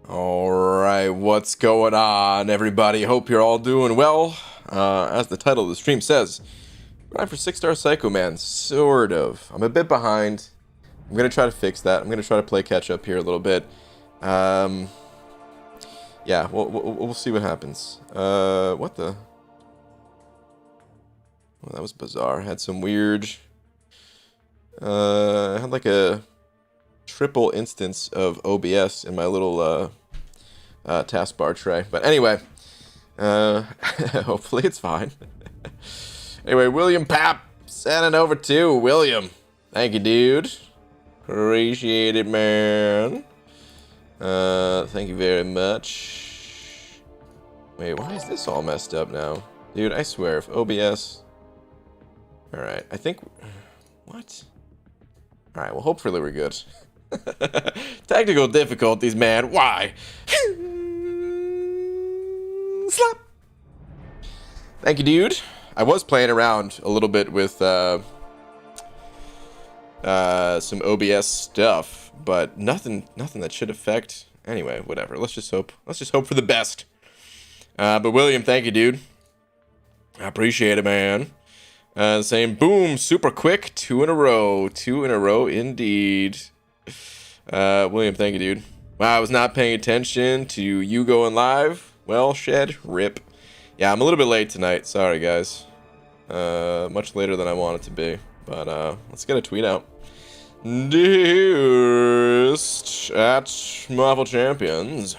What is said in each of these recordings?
All right, what's going on, everybody? Hope you're all doing well. As the title of the stream says, I'm for 6-star Psycho Man, sort of. I'm a bit behind. I'm gonna try to fix that. I'm gonna try to play catch up here a little bit. Yeah, we'll see what happens. What the? Well, that was bizarre. Had some weird. Had like a triple instance of OBS in my little taskbar tray. But anyway, hopefully it's fine. Anyway, William Papp sending over to William. Thank you, dude. Appreciate it, man. Thank you very much. Wait, why is this all messed up now? Dude, I swear, if OBS... Alright, I think... What? Alright, well, hopefully we're good. Technical difficulties, man. Why? Slap. Thank you, dude. I was playing around a little bit with some OBS stuff, but nothing that should affect. Anyway, whatever. Let's just hope for the best. But William, thank you, dude. I appreciate it, man. Saying boom, super quick, 2 in a row, 2 in a row, indeed. William, thank you, dude. Wow, I was not paying attention to you going live. Well, shed, rip. Yeah, I'm a little bit late tonight. Sorry, guys. Much later than I wanted to be. But, let's get a tweet out. Dearest at Marvel Champions.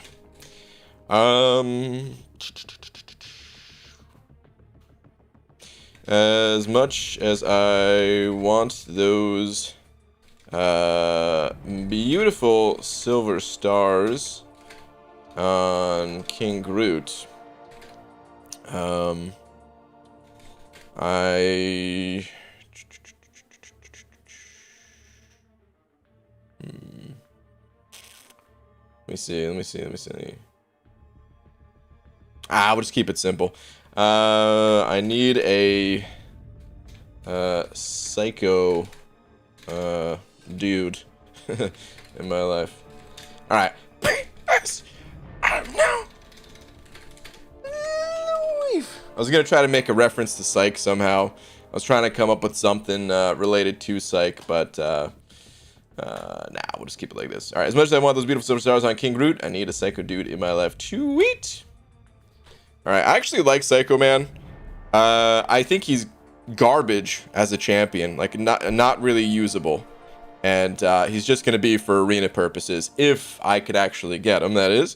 As much as I want those beautiful silver stars on King Groot, Let me see. We'll just keep it simple. I need a psycho dude in my life. Alright. I was gonna try to make a reference to Psych somehow. I was trying to come up with something related to Psych, but nah, we'll just keep it like this. Alright, as much as I want those beautiful silver stars on King Groot, I need a psycho dude in my life. Tweet! Alright, I actually like Psycho Man. I think he's garbage as a champion. Like, not really usable. And he's just going to be for arena purposes. If I could actually get him, that is.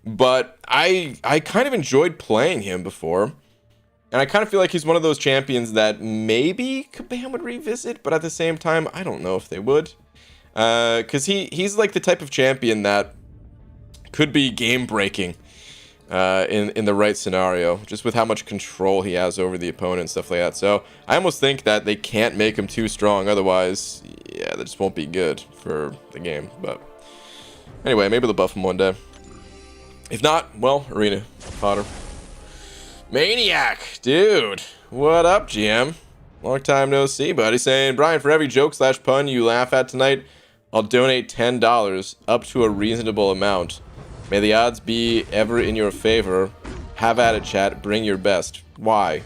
But I kind of enjoyed playing him before. And I kind of feel like he's one of those champions that maybe Kabam would revisit. But at the same time, I don't know if they would. Because he's like the type of champion that could be game-breaking. In the right scenario, just with how much control he has over the opponent and stuff like that. So I almost think that they can't make him too strong, otherwise, yeah, that just won't be good for the game. But anyway, maybe they'll buff him one day. If not, well, arena fodder. Maniac, dude, what up, GM? Long time no see, buddy. Saying, Brian, for every joke/pun you laugh at tonight, I'll donate $10 up to a reasonable amount. May the odds be ever in your favor. Have at it, chat. Bring your best. Why?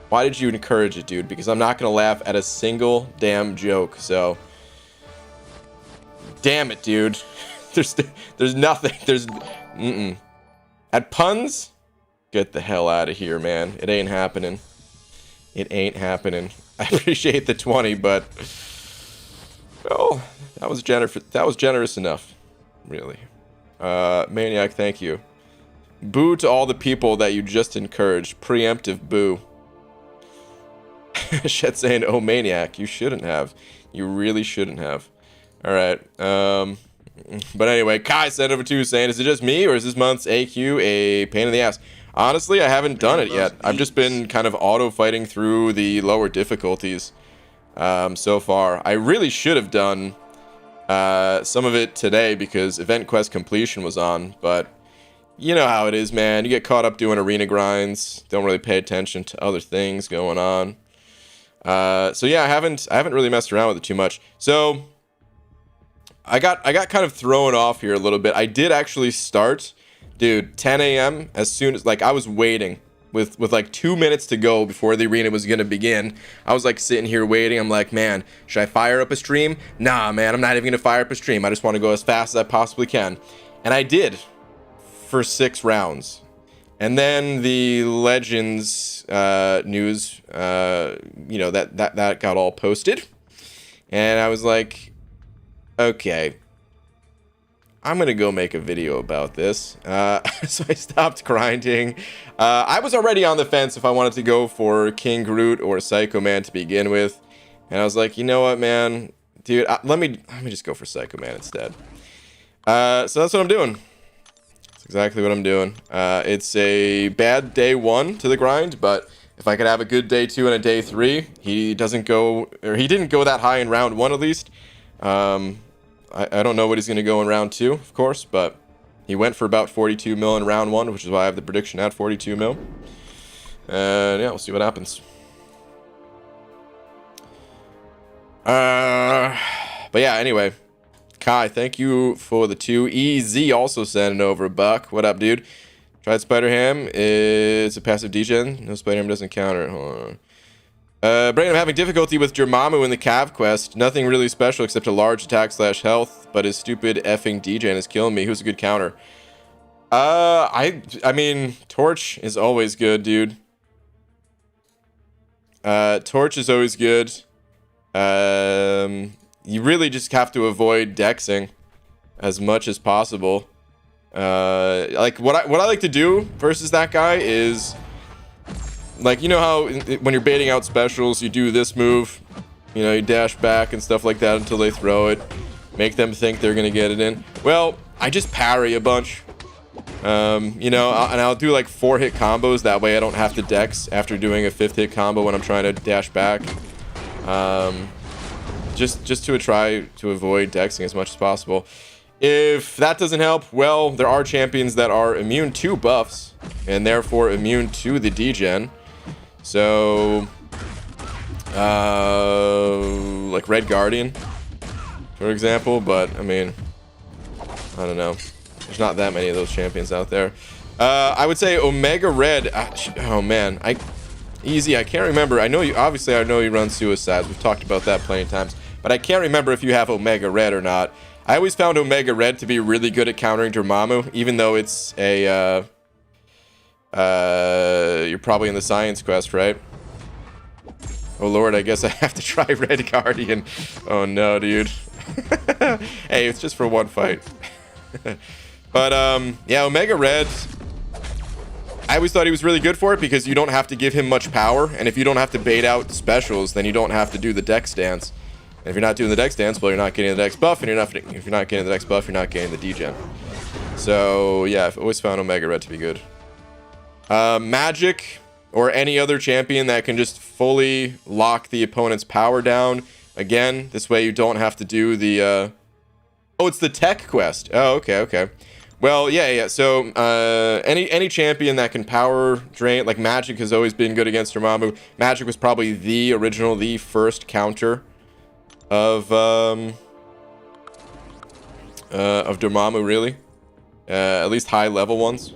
Why did you encourage it, dude? Because I'm not going to laugh at a single damn joke, so... Damn it, dude. There's nothing. There's... At puns? Get the hell out of here, man. It ain't happening. It ain't happening. I appreciate the 20, but... Well, that was generous enough. Really. Maniac, thank you. Boo to all the people that you just encouraged. Preemptive boo. Shed saying, oh, Maniac, you shouldn't have. You really shouldn't have. Alright, but anyway, Kai sent over to saying, is it just me, or is this month's AQ a pain in the ass? Honestly, I haven't done it yet. I've just been kind of auto-fighting through the lower difficulties so far. I really should have done... some of it today because Event Quest completion was on, but you know how it is, man. You get caught up doing arena grinds, don't really pay attention to other things going on. So yeah, I haven't really messed around with it too much. So I got kind of thrown off here a little bit. I did actually start, dude, 10 a.m. as soon as, like, I was waiting with like 2 minutes to go before the arena was gonna begin. I was like sitting here waiting. I'm like, man, should I fire up a stream? Nah, man, I'm not even gonna fire up a stream. I just want to go as fast as I possibly can. And I did for 6 rounds. And then the Legends news, you know, that got all posted. And I was like, okay, I'm gonna go make a video about this. So I stopped grinding. I was already on the fence if I wanted to go for King Groot or Psycho Man to begin with, and I was like, you know what, man, dude, let me just go for Psycho Man instead. So that's what I'm doing. That's exactly what I'm doing. It's a bad day 1 to the grind, but if I could have a good day 2 and a day 3, he didn't go that high in round 1 at least. I don't know what he's going to go in round 2, of course, but he went for about 42 mil in round 1, which is why I have the prediction at 42 mil. And yeah, we'll see what happens. But yeah, anyway, Kai, thank you for the 2. EZ also sending over a buck. What up, dude? Tried Spider Ham. It's a passive degen. No, Spider Ham doesn't counter. Hold on. Brandon, I'm having difficulty with Dormammu in the Cav quest. Nothing really special except a large attack / health, but his stupid effing degen is killing me. Who's a good counter? I mean, Torch is always good, dude. Torch is always good. You really just have to avoid dexing as much as possible. Like what I like to do versus that guy is, like, you know how when you're baiting out specials, you do this move, you know, you dash back and stuff like that until they throw it, make them think they're gonna get it in. Well, I just parry a bunch, you know, and I'll do like 4-hit combos. That way I don't have to dex after doing a 5th hit combo when I'm trying to dash back. Just to try to avoid dexing as much as possible. If that doesn't help, well, there are champions that are immune to buffs and therefore immune to the degen. So, like Red Guardian, for example. But I mean, I don't know. There's not that many of those champions out there. I would say Omega Red. Oh man, Easy. I can't remember. I know you. Obviously, I know you run Suicides. We've talked about that plenty of times. But I can't remember if you have Omega Red or not. I always found Omega Red to be really good at countering Dormammu, even though it's a, you're probably in the Science Quest, right? Oh lord, I guess I have to try Red Guardian. Oh no, dude. Hey, it's just for one fight. But, yeah, Omega Red, I always thought he was really good for it because you don't have to give him much power, and if you don't have to bait out specials, then you don't have to do the dex dance. And if you're not doing the dex dance, well, you're not getting the dex buff, and if you're not getting the dex buff, you're not getting the degen. So yeah, I've always found Omega Red to be good. Magic or any other champion that can just fully lock the opponent's power down. Again, this way you don't have to do the oh, it's the tech quest. Oh, okay. Well, yeah. So any champion that can power drain, like Magic has always been good against Dormammu. Magic was probably the first counter of Dormammu, really. At least high level ones.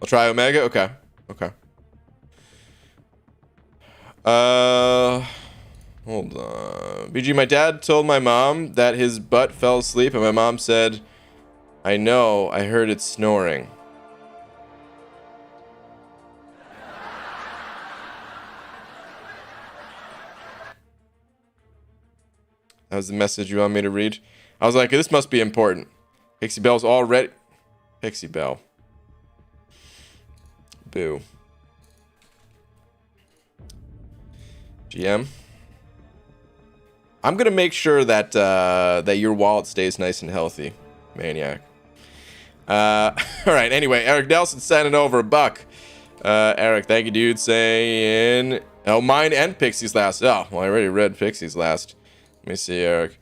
I'll try Omega. Okay. Hold on. BG, my dad told my mom that his butt fell asleep, and my mom said, I know, I heard it snoring. That was the message you want me to read? I was like, this must be important. Pixie Bell's already... Pixie Bell. Boo. GM. I'm gonna make sure that that your wallet stays nice and healthy, Maniac. All right. Anyway, Eric Nelson sending over a buck. Eric, thank you, dude. Saying, oh, mine and Pixie's last. Oh, well, I already read Pixie's last. Let me see, Eric.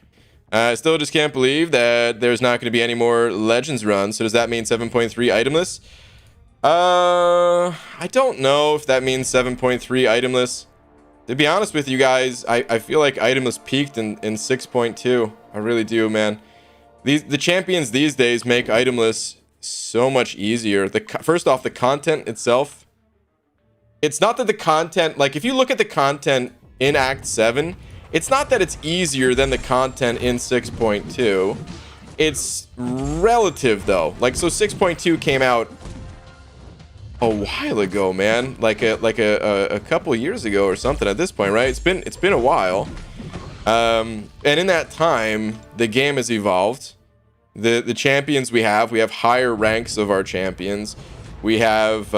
I still just can't believe that there's not going to be any more Legends runs. So does that mean 7.3 itemless? I don't know if that means 7.3 itemless. To be honest with you guys, I feel like itemless peaked in 6.2. I really do, man. The champions these days make itemless so much easier. First off, the content itself. It's not that the content, like if you look at the content in Act 7, it's not that it's easier than the content in 6.2. It's relative though. Like, so 6.2 came out a while ago, man. Like a couple years ago or something at this point, right? It's been a while. And in that time, the game has evolved. The champions we have higher ranks of our champions. We have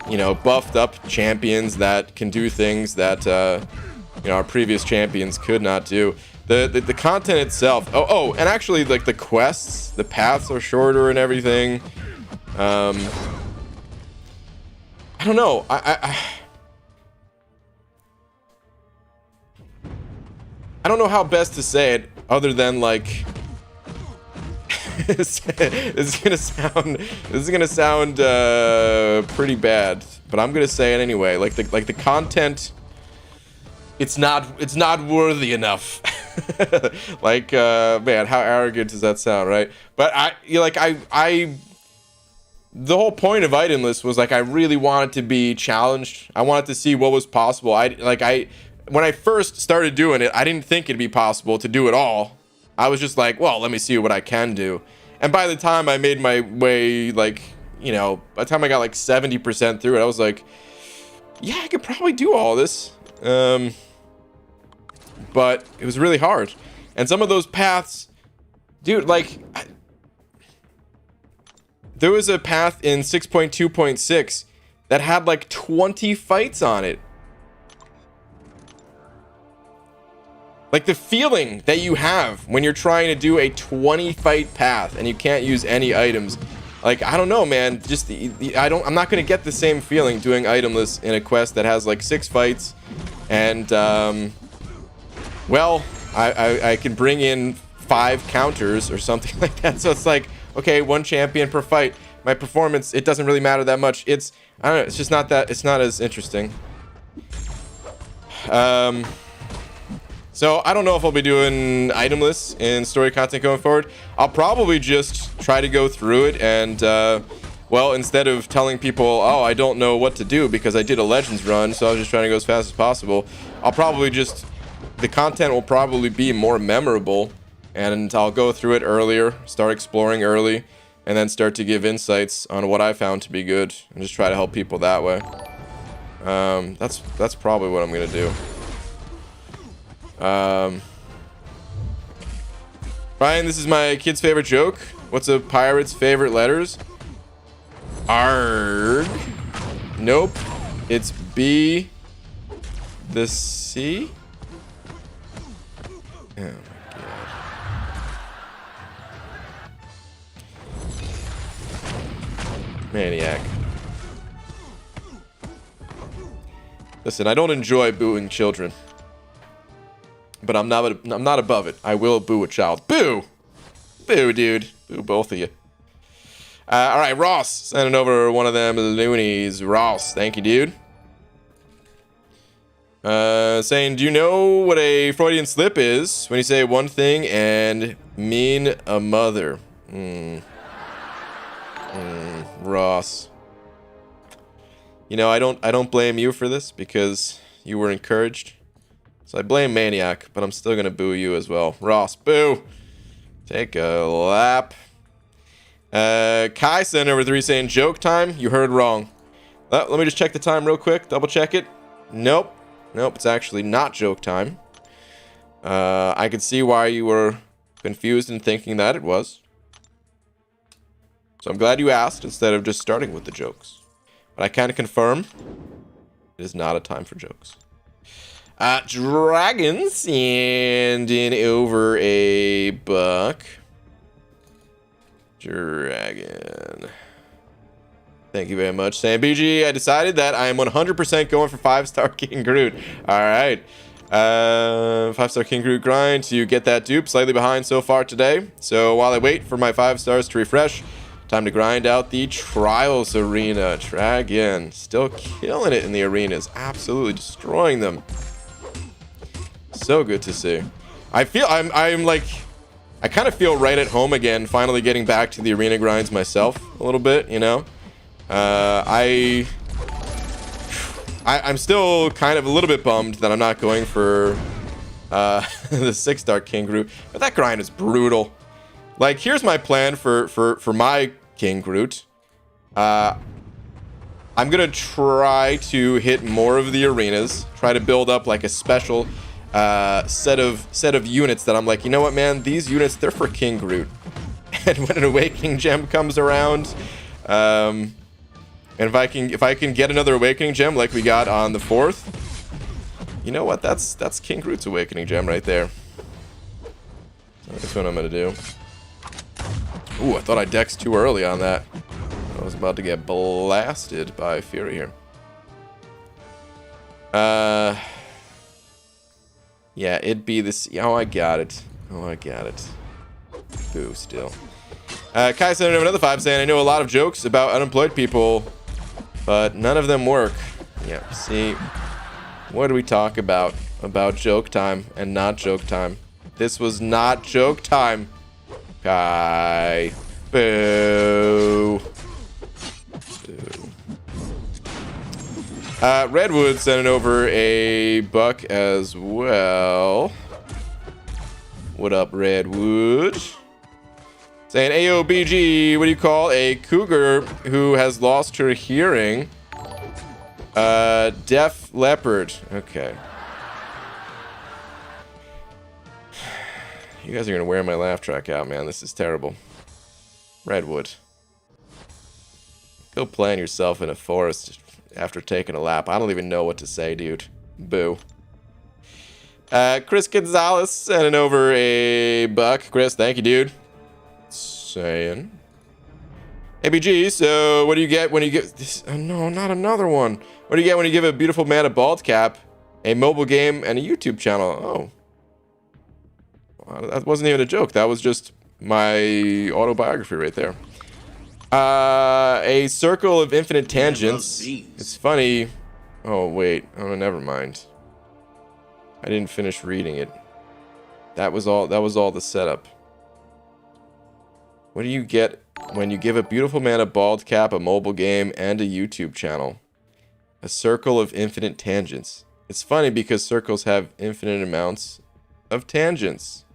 you know, buffed up champions that can do things that you know, our previous champions could not do. The content itself. Oh, and actually, like the quests, the paths are shorter and everything. I don't know. I don't know how best to say it other than like this is gonna sound pretty bad, but I'm gonna say it anyway. Like the content, it's not worthy enough. Like man, how arrogant does that sound, right? But the whole point of itemless was like I really wanted to be challenged. I wanted to see what was possible. When I first started doing it, I didn't think it'd be possible to do it all. I was just like, well, let me see what I can do. And by the time I made my way, like, you know, by the time I got like 70% through it, I was like, yeah, I could probably do all this. But it was really hard. And some of those paths, dude, like, there was a path in 6.2.6 that had like 20 fights on it. Like the feeling that you have when you're trying to do a 20 fight path and you can't use any items. Like, I don't know, man. Just I'm not gonna get the same feeling doing itemless in a quest that has like 6 fights. And well, I can bring in 5 counters or something like that. So it's like, okay, 1 champion per fight. My performance, it doesn't really matter that much. I don't know, it's just not that, it's not as interesting. So I don't know if I'll be doing itemless in story content going forward. I'll probably just try to go through it and, well, instead of telling people, oh, I don't know what to do because I did a Legends run, so I was just trying to go as fast as possible, I'll probably just, the content will probably be more memorable, and I'll go through it earlier, start exploring early, and then start to give insights on what I found to be good, and just try to help people that way. That's probably what I'm gonna do. Ryan, this is my kid's favorite joke. What's a pirate's favorite letters? Arg. Nope. It's B. The C. Oh my god. Maniac. Listen, I don't enjoy booing children. But I'm not above it. I will boo a child. Boo! Boo, dude. Boo both of you. Alright, Ross. Sending over one of them loonies. Ross, thank you, dude. Saying, do you know what a Freudian slip is? When you say one thing and mean a mother. Ross. You know, I don't blame you for this because you were encouraged. So I blame Maniac, but I'm still gonna boo you as well. Ross, boo! Take a lap. Kai sent over 3 saying, joke time? You heard wrong. Let me just check the time real quick. Double check it. Nope. Nope, it's actually not joke time. I could see why you were confused in thinking that it was. So I'm glad you asked instead of just starting with the jokes. But I can confirm it is not a time for jokes. Dragon sending over a buck. Dragon. Thank you very much, Sam BG. I decided that I am 100% going for 5-star King Groot. All right. 5-star King Groot grind to get that dupe. Slightly behind so far today. So while I wait for my 5 stars to refresh, time to grind out the Trials Arena. Dragon still killing it in the arenas. Absolutely destroying them. So good to see. I feel I'm like I kind of feel right at home again, finally getting back to the arena grinds myself a little bit, you know? I'm still kind of a little bit bummed that I'm not going for the 6-star King Groot, but that grind is brutal. Like, here's my plan for my King Groot. I'm gonna try to hit more of the arenas, try to build up like a special set of units that I'm like, you know what, man, these units, they're for King Groot. And when an Awakening Gem comes around, and if I can get another Awakening Gem like we got on the 4th, you know what, that's King Groot's Awakening Gem right there. So that's what I'm gonna do. Ooh, I thought I dexed too early on that. I was about to get blasted by Fury here. Yeah, it'd be this. Oh, I got it. Oh, I got it. Boo, still. Kai sent another 5 saying, I know a lot of jokes about unemployed people, but none of them work. Yeah, see, what do we talk about? About joke time and not joke time. This was not joke time. Kai. Boo. Boo. Redwood sending over a buck as well. What up, Redwood? Saying AOBG, what do you call a cougar who has lost her hearing? Deaf leopard. Okay. You guys are gonna wear my laugh track out, man. This is terrible. Redwood. Go plan yourself in a forest after taking a lap. I don't even know what to say, dude. Boo. Chris Gonzalez sending over a buck. Chris, thank you, dude. Saying. ABG, so what do you get when you get this? Oh, no, not another one. What do you get when you give a beautiful man a bald cap, a mobile game, and a YouTube channel? Oh. Well, that wasn't even a joke. That was just my autobiography right there. A circle of infinite tangents. It's funny. Oh, wait. Oh, never mind. I didn't finish reading it. That was all the setup. What do you get when you give a beautiful man a bald cap, a mobile game, and a YouTube channel? A circle of infinite tangents. It's funny because circles have infinite amounts of tangents.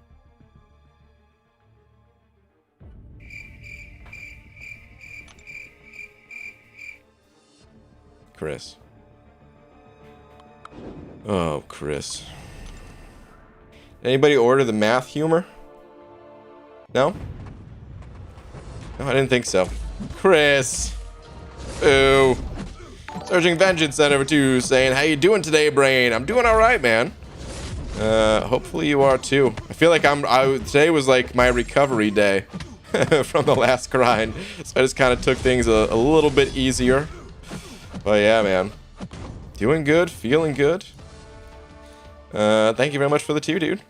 Chris. Oh, Chris. Anybody order the math humor? No? No, I didn't think so. Chris. Ooh. Surging Vengeance sent over to saying, how you doing today, Brain? I'm doing alright, man. Hopefully you are too. I feel like today was like my recovery day from the last grind. So I just kind of took things a little bit easier. But yeah, man. Doing good, feeling good. Thank you very much for the 2, dude.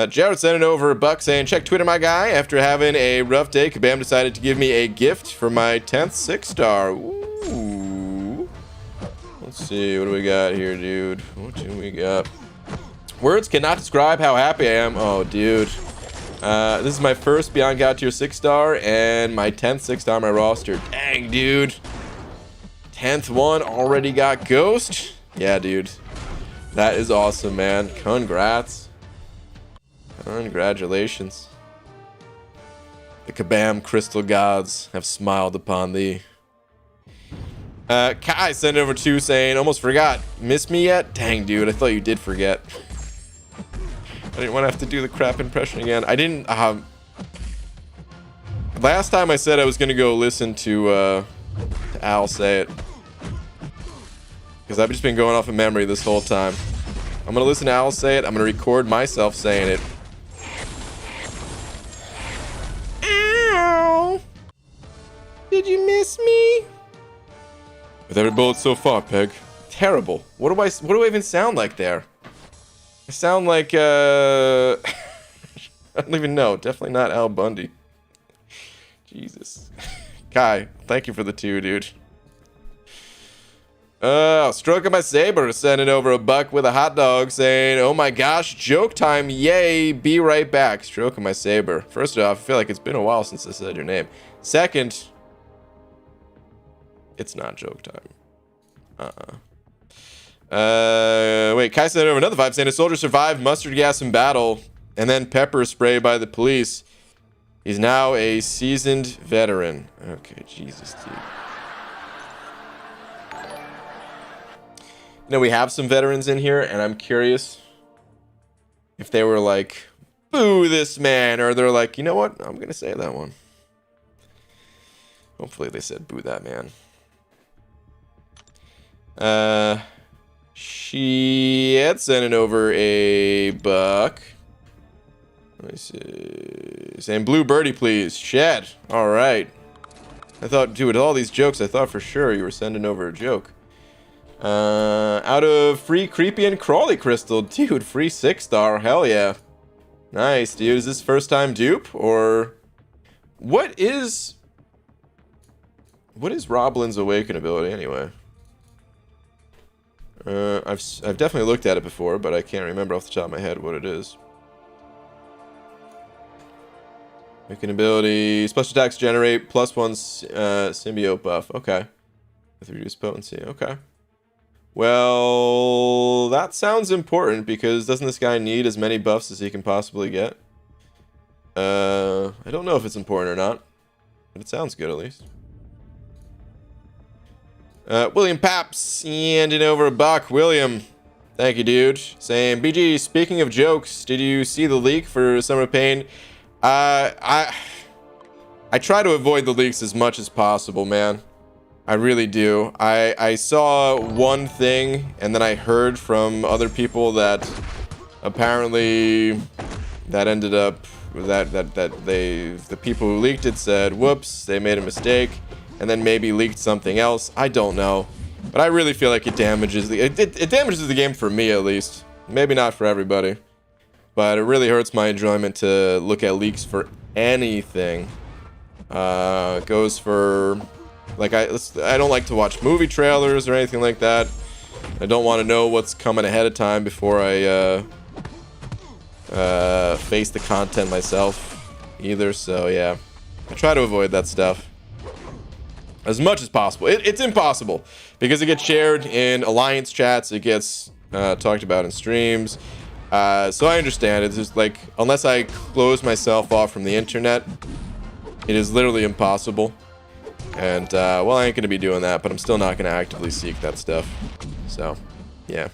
Jared sent it over a buck saying, check Twitter, my guy. After having a rough day, Kabam decided to give me a gift for my 10th 6-star. Ooh. Let's see, what do we got here, dude? What do we got? Words cannot describe how happy I am. Oh, dude. This is my first Beyond God tier 6-star and my 10th 6-star on my roster. Dang, dude. 10th one already got Ghost? Yeah, dude. That is awesome, man. Congrats. Congratulations. The Kabam Crystal Gods have smiled upon thee. Kai sent over 2 saying, almost forgot. Miss me yet? Dang, dude. I thought you did forget. I didn't want to have to do the crap impression again. I didn't, last time I said I was going to go listen to Al say it. Because I've just been going off of memory this whole time. I'm going to listen to Al say it. I'm going to record myself saying it. Ow! Did you miss me? With every bullet so far, Peg. Terrible. What do I even sound like there? I sound like, I don't even know. Definitely not Al Bundy. Jesus. Kai, thank you for the 2, dude. Stroking my saber, sending over a buck with a hot dog, saying, "Oh my gosh, joke time! Yay! Be right back." Stroking my saber. First off, I feel like it's been a while since I said your name. Second, it's not joke time. Wait, Kai sent over another 5 saying a soldier survived mustard gas in battle and then pepper spray by the police. He's now a seasoned veteran. Okay, Jesus, dude. You know, we have some veterans in here, and I'm curious if they were like, boo this man, or they're like, you know what? I'm going to say that one. Hopefully they said boo that man. She had sending over a buck. Let me see. Saying blue birdie, please. Shed. All right. I thought, dude, with all these jokes, I thought for sure you were sending over a joke. Out of free creepy and crawly crystal, dude. Free 6-star. Hell yeah. Nice, dude. Is this first time dupe or what is Roblin's Awaken ability anyway? I've definitely looked at it before, but I can't remember off the top of my head what it is. Awaken ability, special attacks generate +1 symbiote buff. Okay, with reduced potency. Okay. Well, that sounds important because doesn't this guy need as many buffs as he can possibly get? I don't know if it's important or not, but it sounds good at least. William Paps handing over a buck. William, thank you, dude. Saying, BG, speaking of jokes, did you see the leak for Summer of Pain? I try to avoid the leaks as much as possible, man. I really do. I saw one thing, and then I heard from other people that apparently that ended up the people who leaked it said, whoops, they made a mistake, and then maybe leaked something else. I don't know, but I really feel like it damages it damages the game for me at least. Maybe not for everybody, but it really hurts my enjoyment to look at leaks for anything. Goes for like I don't like to watch movie trailers or anything like that. I don't want to know what's coming ahead of time before I face the content myself either. So yeah, I try to avoid that stuff as much as possible. It's impossible because it gets shared in alliance chats, it gets talked about in streams, so I understand. It's just like, unless I close myself off from the internet, it is literally impossible. And well, I ain't gonna be doing that, but I'm still not gonna actively seek that stuff. So yeah.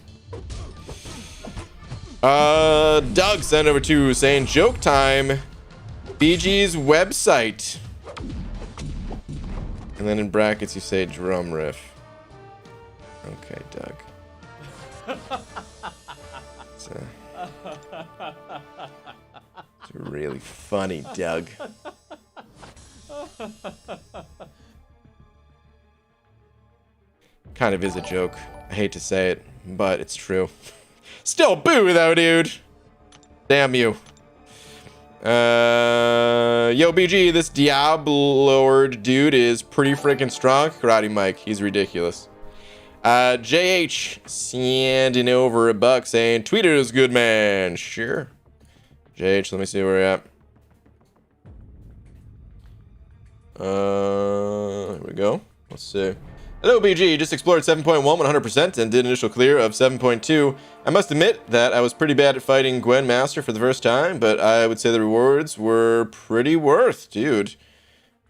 Doug sent over to saying joke time, BG's website. And then in brackets you say drum riff. Okay, Doug. It's really funny, Doug. Kind of is a joke. I hate to say it, but it's true. Still boo though, dude. Damn you. Yo, BG, this Diablord dude is pretty freaking strong. Karate Mike, he's ridiculous. JH sending over a buck saying, Tweeter's good, man. Sure. JH, let me see where we're at. Here we go. Let's see. Hello, BG. Just explored 7.1 100% and did initial clear of 7.2. I must admit that I was pretty bad at fighting Gwen Master for the first time, but I would say the rewards were pretty worth, dude.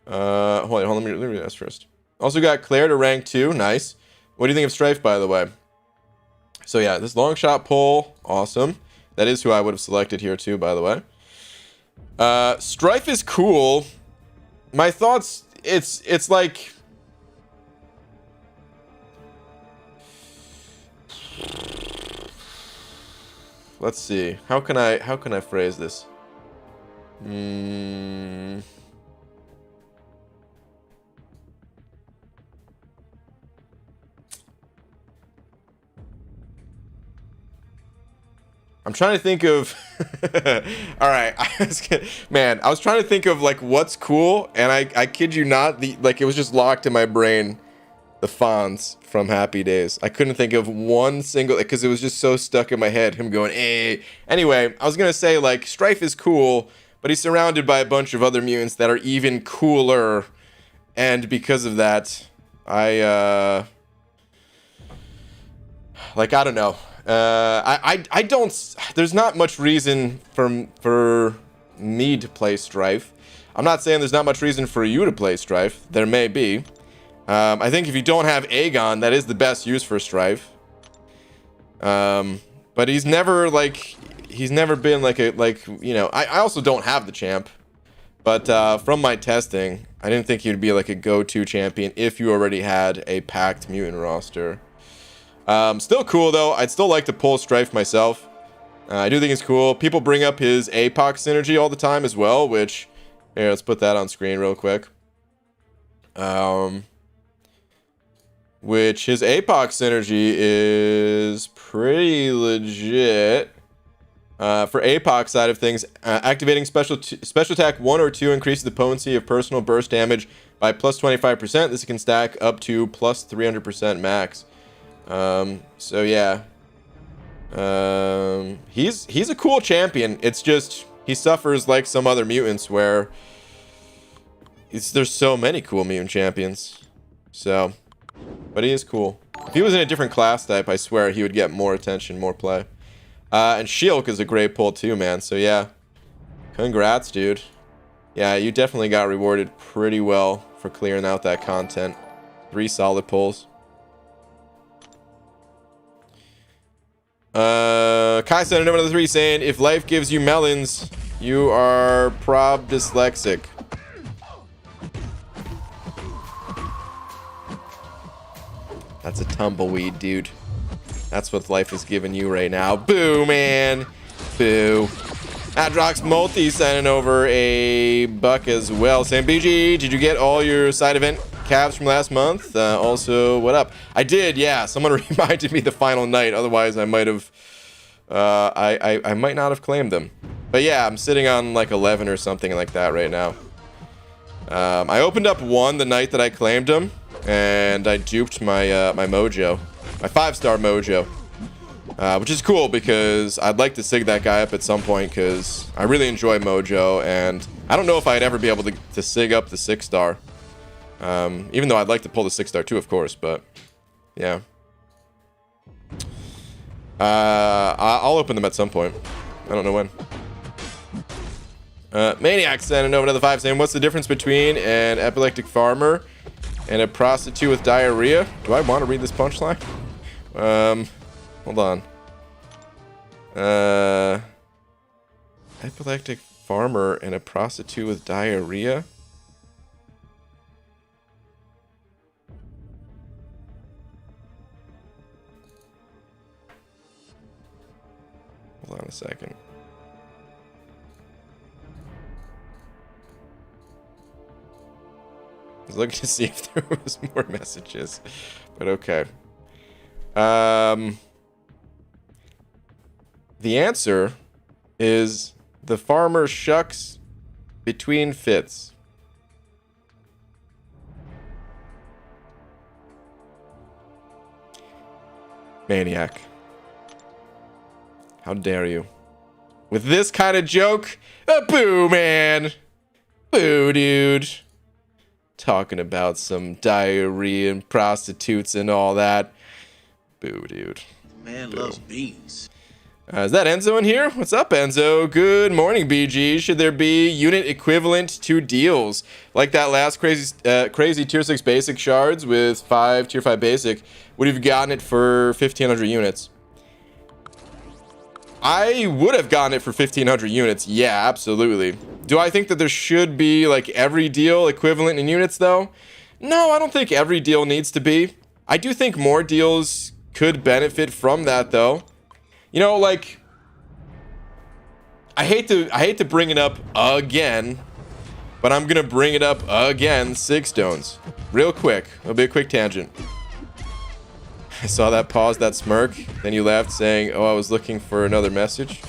Hold on, let me read this first. Also got Claire to rank 2. Nice. What do you think of Strife, by the way? So yeah, this long shot pole, awesome. That is who I would have selected here too, by the way. Strife is cool. My thoughts, it's like, let's see. How can I phrase this? I'm trying to think of all right, I was trying to think of like what's cool, and I kid you not, like it was just locked in my brain. the Fonz from Happy Days. I couldn't think of one single, because it was just so stuck in my head, him going, eh. Anyway, I was going to say, like, Strife is cool, but he's surrounded by a bunch of other mutants that are even cooler. And because of that, I don't know. I don't, there's not much reason for me to play Strife. I'm not saying there's not much reason for you to play Strife. There may be. I think if you don't have Aegon, that is the best use for Strife. But he's never been you know, I also don't have the champ. But from my testing, I didn't think he'd be like a go-to champion if you already had a packed mutant roster. Still cool though. I'd still like to pull Strife myself. I do think it's cool. People bring up his APOC synergy all the time as well, which, here, let's put that on screen real quick. Which his APOC synergy is pretty legit. For APOC side of things, activating special attack 1 or 2 increases the potency of personal burst damage by plus 25%. This can stack up to plus 300% max. So yeah. He's a cool champion. It's just he suffers like some other mutants where there's so many cool mutant champions. So, but he is cool. If he was in a different class type, I swear he would get more attention, more play. And Shilk is a great pull too, man. So yeah, congrats, dude. Yeah, you definitely got rewarded pretty well for clearing out that content. 3 solid pulls. Kai said number 3 saying, if life gives you melons, you are prob dyslexic. That's a tumbleweed, dude. That's what life is giving you right now. Boo, man. Boo. Adrox Multi sending over a buck as well. Saying, BG, did you get all your side event caps from last month? Also, what up? I did, yeah. Someone reminded me the final night. Otherwise, I might have... I might not have claimed them. But yeah, I'm sitting on like 11 or something like that right now. I opened up 1 the night that I claimed them. And I duped my my mojo. My 5-star mojo. Which is cool because I'd like to sig that guy up at some point because I really enjoy mojo. And I don't know if I'd ever be able to sig up the 6-star. Even though I'd like to pull the 6-star too, of course. But yeah. I'll open them at some point. I don't know when. Maniac sending over another 5 saying, what's the difference between an epileptic farmer and a prostitute with diarrhea? Do I want to read this punchline? Hold on. Epileptic farmer and a prostitute with diarrhea? Hold on a second. I was looking to see if there was more messages, but okay. The answer is the farmer shucks between fits. Maniac. How dare you? With this kind of joke? Boo, man. Boo, dude. Talking about some diarrhea and prostitutes and all that. Boo, dude. Man loves beans. Is that Enzo in here? What's up, Enzo? Good morning, BG. Should there be unit equivalent to deals? Like that last crazy tier 6 basic shards with 5 tier 5 basic. Would have gotten it for 1,500 units. I would have gotten it for 1,500 units. Yeah, absolutely. Do I think that there should be like every deal equivalent in units though? No, I don't think every deal needs to be. I do think more deals could benefit from that though. You know, like I hate to bring it up again, but I'm gonna bring it up again. Sig stones, real quick. It'll be a quick tangent. I saw that pause, that smirk. Then you laughed, saying, "Oh, I was looking for another message."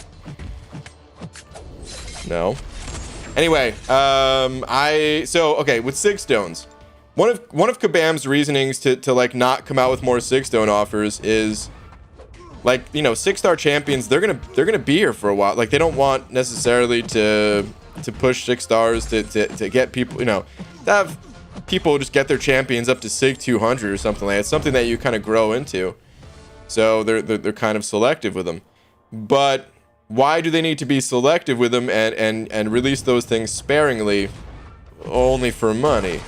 No. Anyway, okay, with Sig stones, one of Kabam's reasonings to like not come out with more 6-stone offers is like, you know, 6-star champions, they're gonna be here for a while. Like, they don't want necessarily to push 6 stars to get people, you know, to have people just get their champions up to SIG 200 or something like that. It's something that you kind of grow into. So they're kind of selective with them. But why do they need to be selective with them and release those things sparingly only for money?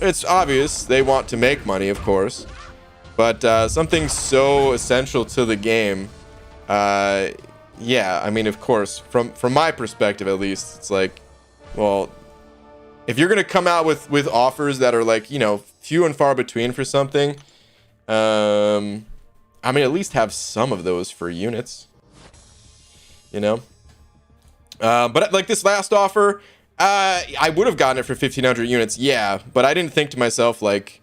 It's obvious they want to make money, of course. But something so essential to the game, yeah, I mean, of course, from my perspective at least, it's like, well, if you're gonna come out with offers that are like, you know, few and far between for something, I mean, at least have some of those for units, you know. But like this last offer, I would have gotten it for 1,500 units, yeah, but I didn't think to myself like,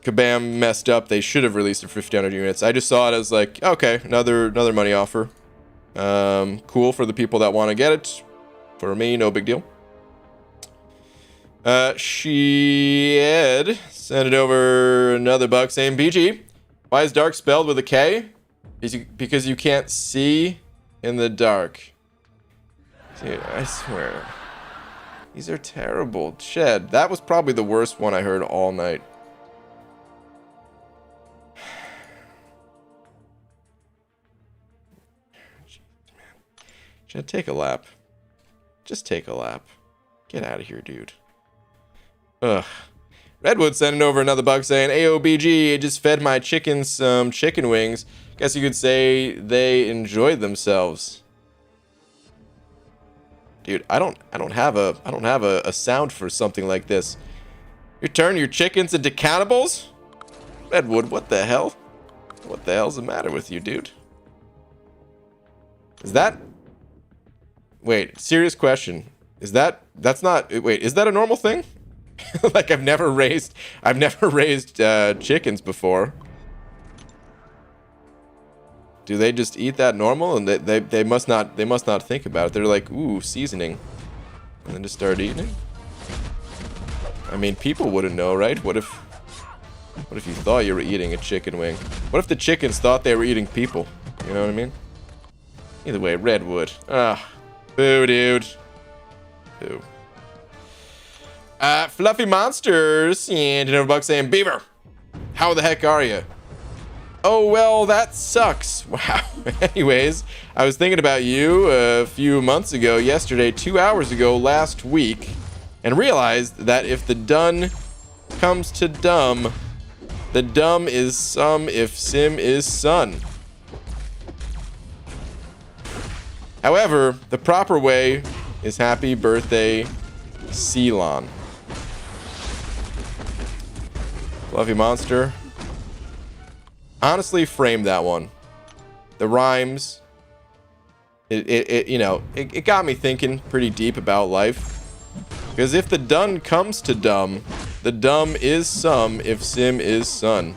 Kabam messed up. They should have released it for 1,500 units. I just saw it as like, okay, another money offer. Cool for the people that want to get it. For me, no big deal. Shed sent it over another buck saying, BG, why is dark spelled with a K? Because you can't see in the dark. Dude, I swear. These are terrible. Shed, that was probably the worst one I heard all night. Shed, take a lap. Just take a lap. Get out of here, dude. Ugh. Redwood sending over another buck saying, AOBG, I just fed my chickens some chicken wings. Guess you could say they enjoyed themselves. Dude, I don't have a sound for something like this. You turn your chickens into cannibals? Redwood, what the hell? What the hell's the matter with you, dude? Is that... Wait, serious question. That's not... Wait, is that a normal thing? Like, I've never raised chickens before. Do they just eat that normal? And they must not think about it. They're like, ooh, seasoning. And then just start eating it? I mean, people wouldn't know, right? What if you thought you were eating a chicken wing? What if the chickens thought they were eating people? You know what I mean? Either way, Redwood. Ah. Boo, dude. Boo. Fluffy Monsters and another buck saying, Beaver, how the heck are you? Oh, well, that sucks. Wow. Anyways, I was thinking about you a few months ago, yesterday, 2 hours ago, last week, and realized that if the done comes to dumb, the dumb is some if sim is sun. However, the proper way is happy birthday, Ceylon. Fluffy Monster. Honestly, frame that one. The rhymes. It got me thinking pretty deep about life. Because if the done comes to dumb, the dumb is some if sim is sun.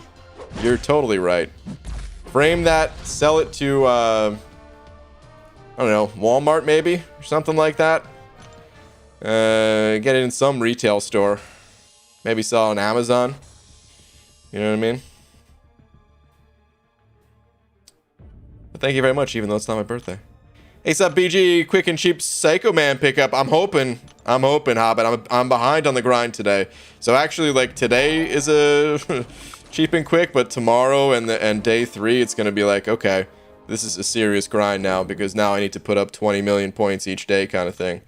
You're totally right. Frame that, sell it to, I don't know, Walmart maybe? Or something like that. Get it in some retail store. Maybe sell on Amazon. You know what I mean? But thank you very much, even though it's not my birthday. Hey, sup, BG, quick and cheap Psycho Man pickup. I'm hoping, Hobbit. I'm behind on the grind today. So actually, like, today is a cheap and quick, but tomorrow and day 3, it's gonna be like, okay, this is a serious grind now, because now I need to put up 20 million points each day kind of thing.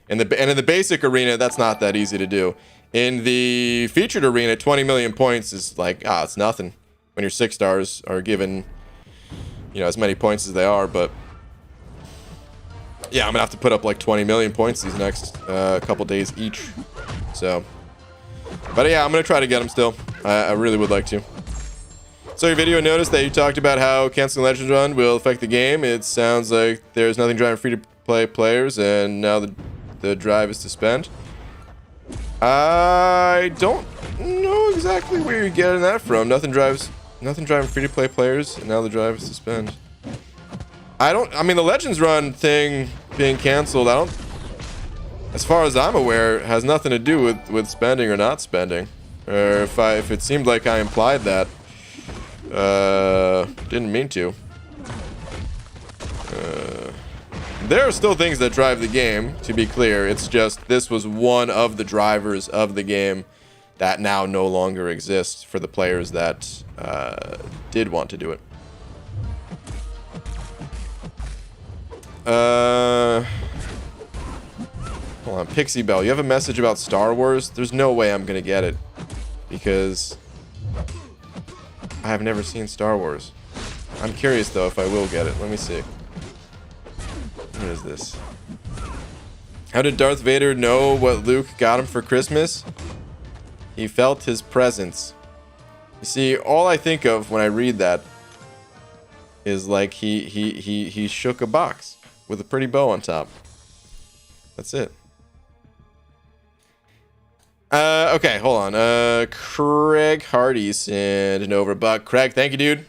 And in the basic arena, that's not that easy to do. In the featured arena, 20 million points is like, it's nothing. When your 6 stars are given, you know, as many points as they are, but... yeah, I'm gonna have to put up like 20 million points these next couple days each. So... but yeah, I'm gonna try to get them still. I really would like to. So your video noticed that you talked about how canceling Legends Run will affect the game. It sounds like there's nothing driving free-to-play players, and now the drive is to spend. I don't know exactly where you're getting that from. Nothing driving free-to-play players, and now the drive is to spend. I mean, the Legends Run thing being canceled, as far as I'm aware, has nothing to do with spending or not spending. Or if it seemed like I implied that, didn't mean to. There are still things that drive the game, to be clear. It's just this was one of the drivers of the game that now no longer exists for the players that did want to do it. Hold on, Pixie Bell, you have a message about Star Wars? There's no way I'm gonna get it, because I have never seen Star Wars. I'm curious though if I will get it. Let me see. What is this? How did Darth Vader know what Luke got him for Christmas? He felt his presence. You see, all I think of when I read that is like he shook a box with a pretty bow on top. That's it. Okay, hold on. Craig Hardy sent an over buck. Craig, thank you, dude.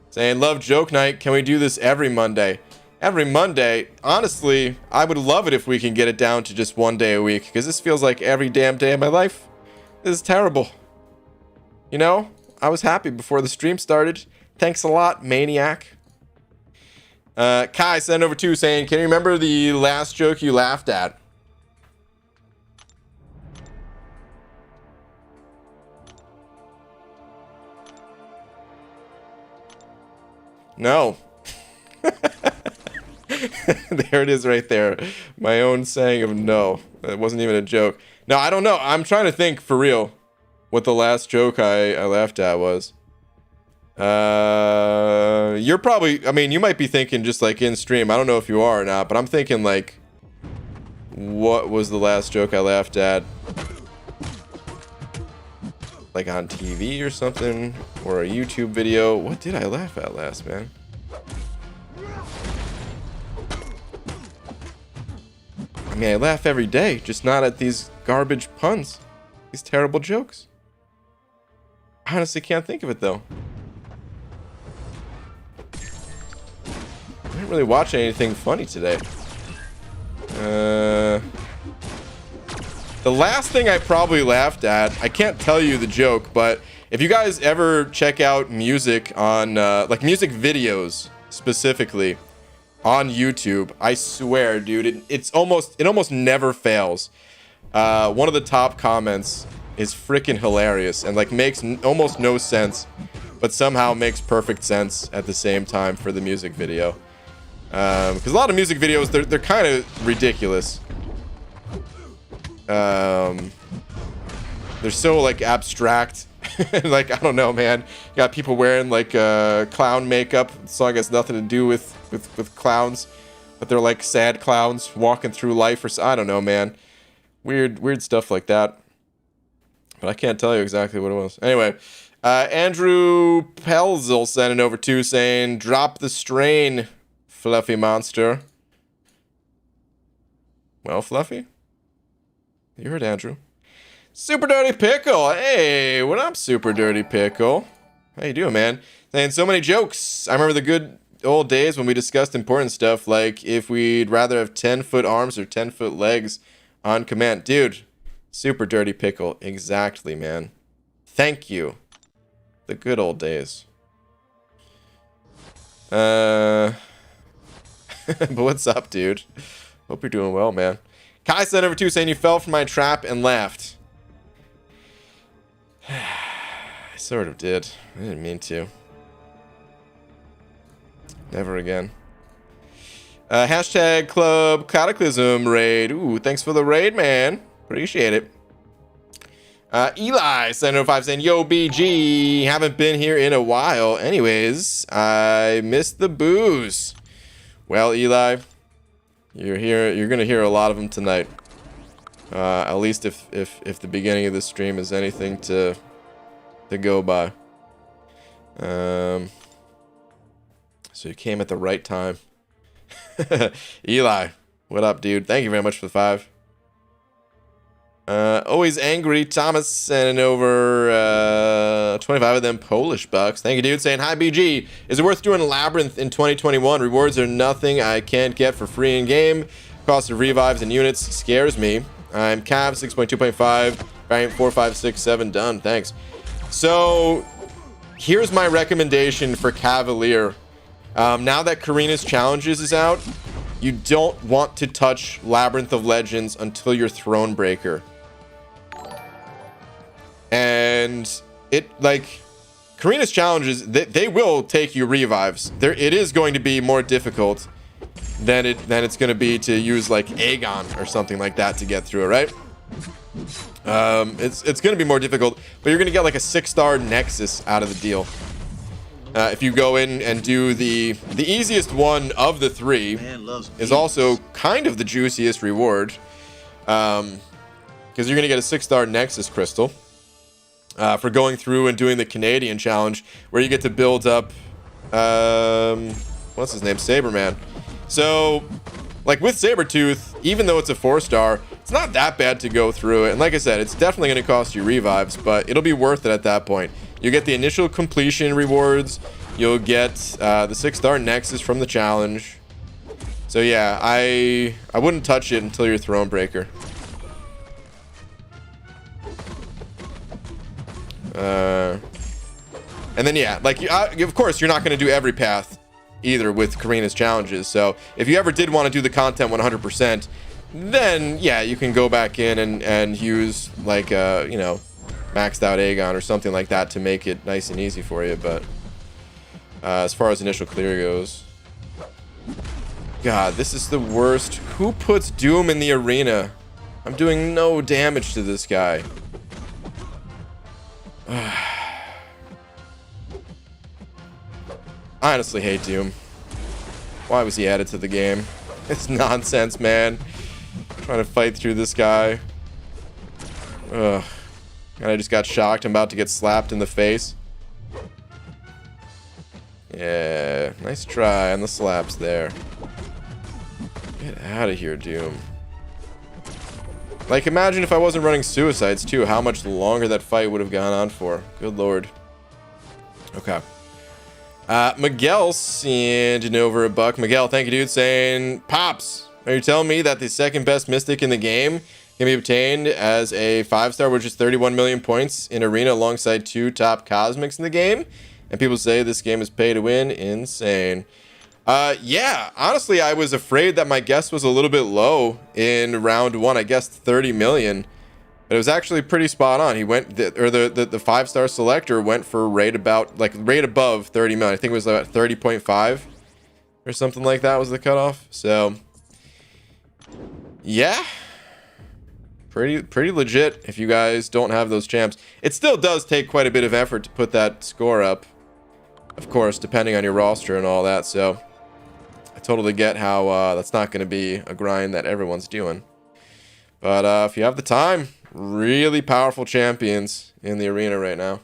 Saying, love joke night. Can we do this every Monday? Every Monday? Honestly, I would love it if we can get it down to just one day a week, because this feels like every damn day of my life. This is terrible. You know, I was happy before the stream started. Thanks a lot, Maniac. Kai sent over too, saying, can you remember the last joke you laughed at? No. There it is right there. My own saying of no. It wasn't even a joke. No, I don't know. I'm trying to think for real what the last joke I laughed at was. You're probably, I mean, you might be thinking just like in stream. I don't know if you are or not, but I'm thinking like, what was the last joke I laughed at? Like on TV or something, or a YouTube video. What did I laugh at last, man? I mean, I laugh every day, just not at these garbage puns, these terrible jokes. I honestly can't think of it though. I didn't really watch anything funny today. The last thing I probably laughed at, I can't tell you the joke, but if you guys ever check out music on, like music videos specifically on YouTube, I swear, dude, it almost never fails. One of the top comments is freaking hilarious and like makes almost no sense, but somehow makes perfect sense at the same time for the music video. Because a lot of music videos, they're kind of ridiculous. They're so like abstract. Like, I don't know, man. You got people wearing like clown makeup. The song has nothing to do with clowns, but they're like sad clowns walking through life, or I don't know, man. Weird stuff like that. But I can't tell you exactly what it was. Anyway, Andrew Pelzel sent it over too, saying, "Drop the strain, Fluffy monster." Well, Fluffy, you heard Andrew. Super Dirty Pickle. Hey, what up, Super Dirty Pickle? How you doing, man? Saying so many jokes. I remember the good old days when we discussed important stuff, like if we'd rather have 10-foot arms or 10-foot legs on command. Dude, Super Dirty Pickle. Exactly, man. Thank you. The good old days. But what's up, dude? Hope you're doing well, man. Kai sent over too, saying you fell for my trap and laughed. I sort of did. I didn't mean to. Never again. Hashtag Club Cataclysm raid. Ooh, thanks for the raid, man. Appreciate it. Eli 705 saying, yo, BG, haven't been here in a while. Anyways, I missed the booze. Well, Eli, you're here. You're gonna hear a lot of them tonight. At least if the beginning of the stream is anything to go by. So you came at the right time. Eli, what up, dude? Thank you very much for the 5. Always angry Thomas sending over 25 of them Polish bucks. Thank you, dude. Saying, hi, BG. Is it worth doing Labyrinth in 2021? Rewards are nothing I can't get for free in game. Cost of revives and units scares me. I'm Cav 6.2.5, variant 4, 5, 6, 7, done. Thanks. So here's my recommendation for Cavalier. Now that Karina's Challenges is out, you don't want to touch Labyrinth of Legends until your Thronebreaker. And it, like, Karina's Challenges, they will take you revives. It is going to be more difficult than it's going to be to use like Aegon or something like that to get through it, right? It's going to be more difficult, but you're going to get like a 6-star Nexus out of the deal. If you go in and do the easiest one of the 3 is also kind of the juiciest reward, because you're going to get a 6-star Nexus crystal for going through and doing the Canadian challenge, where you get to build up what's his name, Saberman. So, like with Sabretooth, even though it's a 4-star, it's not that bad to go through it. And like I said, it's definitely going to cost you revives, but it'll be worth it at that point. You get the initial completion rewards. You'll get the 6-star Nexus from the challenge. So yeah, I wouldn't touch it until your Thronebreaker. And then yeah, like of course you're not going to do every path either with Karina's Challenges. So if you ever did want to do the content 100%, then yeah, you can go back in and use like you know, maxed out Aegon or something like that to make it nice and easy for you. But as far as initial clear goes, God, this is the worst. Who puts Doom in the arena? I'm doing no damage to this guy. I honestly hate Doom. Why was he added to the game? It's nonsense, man. Trying to fight through this guy. Ugh. And I just got shocked. I'm about to get slapped in the face. Yeah, nice try on the slaps there. Get out of here, Doom. Like, imagine if I wasn't running suicides, too. How much longer that fight would have gone on for. Good lord. Okay. Miguel sending over $1. Miguel, thank you, dude, saying, Pops, are you telling me that the second best Mystic in the game can be obtained as a 5-star, which is 31 million points in Arena alongside 2 top Cosmics in the game? And people say this game is pay to win. Insane. Yeah, honestly, I was afraid that my guess was a little bit low in round 1. I guessed 30 million. But it was actually pretty spot on. He went, the 5-star selector went for right above 30 million. I think it was about 30.5 or something like that was the cutoff. So, yeah, pretty legit if you guys don't have those champs. It still does take quite a bit of effort to put that score up, of course, depending on your roster and all that. So, I totally get how that's not going to be a grind that everyone's doing. But if you have the time, really powerful champions in the arena right now.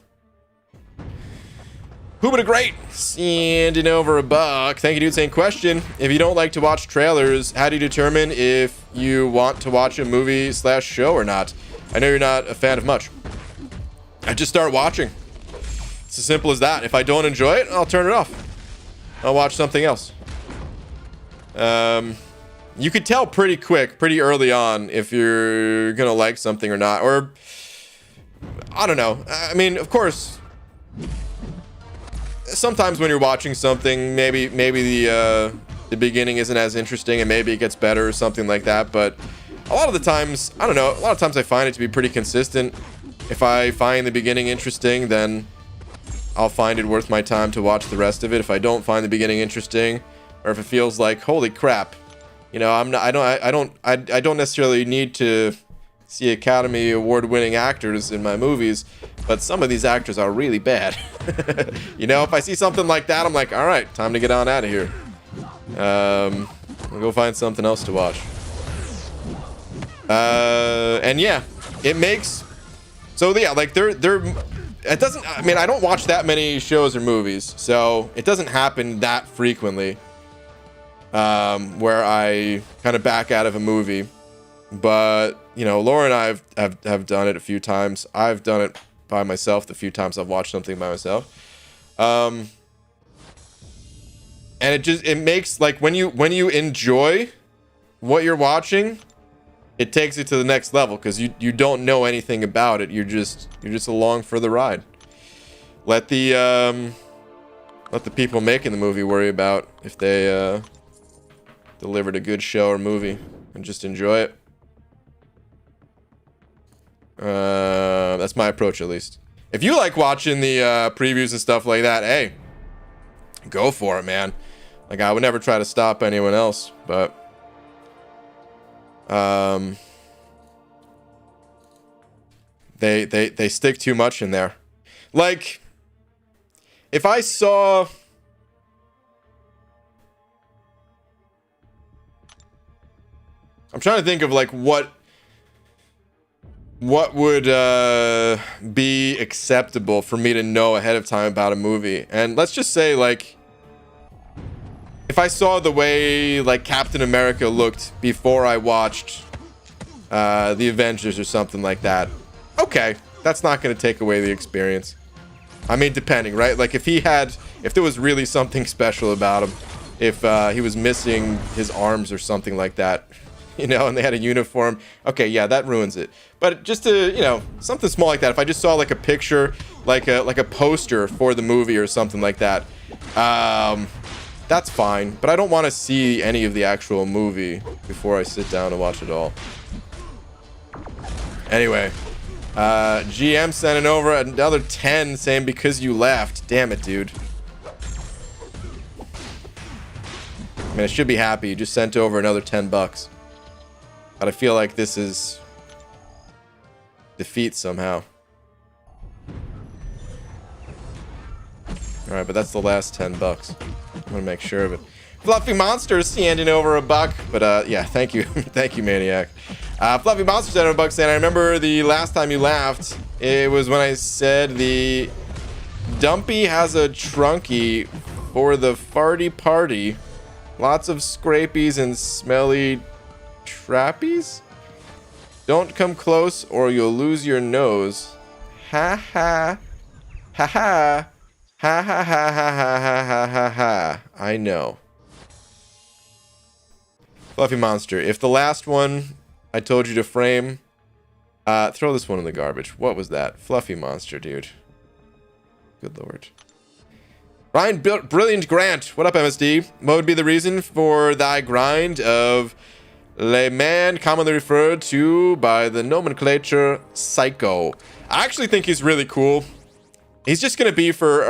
Who but a great sending over $1. Thank you, dude. Same question. If you don't like to watch trailers, how do you determine if you want to watch a movie / show or not? I know you're not a fan of much. I just start watching. It's as simple as that. If I don't enjoy it, I'll turn it off. I'll watch something else. You could tell pretty quick, pretty early on, if you're gonna like something or not. Or, I don't know. I mean, of course, sometimes when you're watching something, maybe the beginning isn't as interesting and maybe it gets better or something like that. But a lot of the times, I don't know, a lot of times I find it to be pretty consistent. If I find the beginning interesting, then I'll find it worth my time to watch the rest of it. If I don't find the beginning interesting, or if it feels like, holy crap, you know, I don't necessarily need to see Academy Award-winning actors in my movies, but some of these actors are really bad. You know, if I see something like that, I'm like, all right, time to get on out of here. I'll go find something else to watch. And yeah, it makes, so yeah, like it doesn't, I mean, I don't watch that many shows or movies, so it doesn't happen that frequently. Where I kind of back out of a movie, but you know, Laura and I have done it a few times. I've done it by myself the few times I've watched something by myself, and it makes, like, when you enjoy what you're watching, it takes it to the next level because you don't know anything about it. You're just along for the ride. Let the people making the movie worry about if they delivered a good show or movie, and just enjoy it. That's my approach, at least. If you like watching the previews and stuff like that, hey, go for it, man. Like, I would never try to stop anyone else, but they stick too much in there. Like, if I saw, I'm trying to think of like what would be acceptable for me to know ahead of time about a movie. And let's just say, like, if I saw the way like Captain America looked before I watched the Avengers or something like that, okay, that's not going to take away the experience. I mean, depending, right? Like, if there was really something special about him, if he was missing his arms or something like that, you know, and they had a uniform, okay, yeah, that ruins it. But just to, you know, something small like that, if I just saw like a picture, like a poster for the movie or something like that, that's fine. But I don't want to see any of the actual movie before I sit down and watch it all. Anyway, GM sending over another 10 saying because you laughed. Damn it, dude. I mean, I should be happy. You just sent over another 10 bucks. But I feel like this is defeat somehow. Alright, but that's the last 10 bucks. I'm gonna make sure of it. Fluffy Monster sending over a buck. But yeah, thank you. Thank you, Maniac. Fluffy Monster sending over a buck saying, I remember the last time you laughed, it was when I said the Dumpy has a trunky for the farty party. Lots of scrapies and smelly trappies? Don't come close or you'll lose your nose. Ha ha. Ha ha. Ha ha ha ha ha ha ha ha ha. I know. Fluffy Monster, if the last one I told you to frame, throw this one in the garbage. What was that? Fluffy Monster, dude. Good lord. Ryan Brilliant Grant. What up, MSD? What would be the reason for thy grind of Le Man, commonly referred to by the nomenclature Psycho? I actually think he's really cool. He's just gonna be for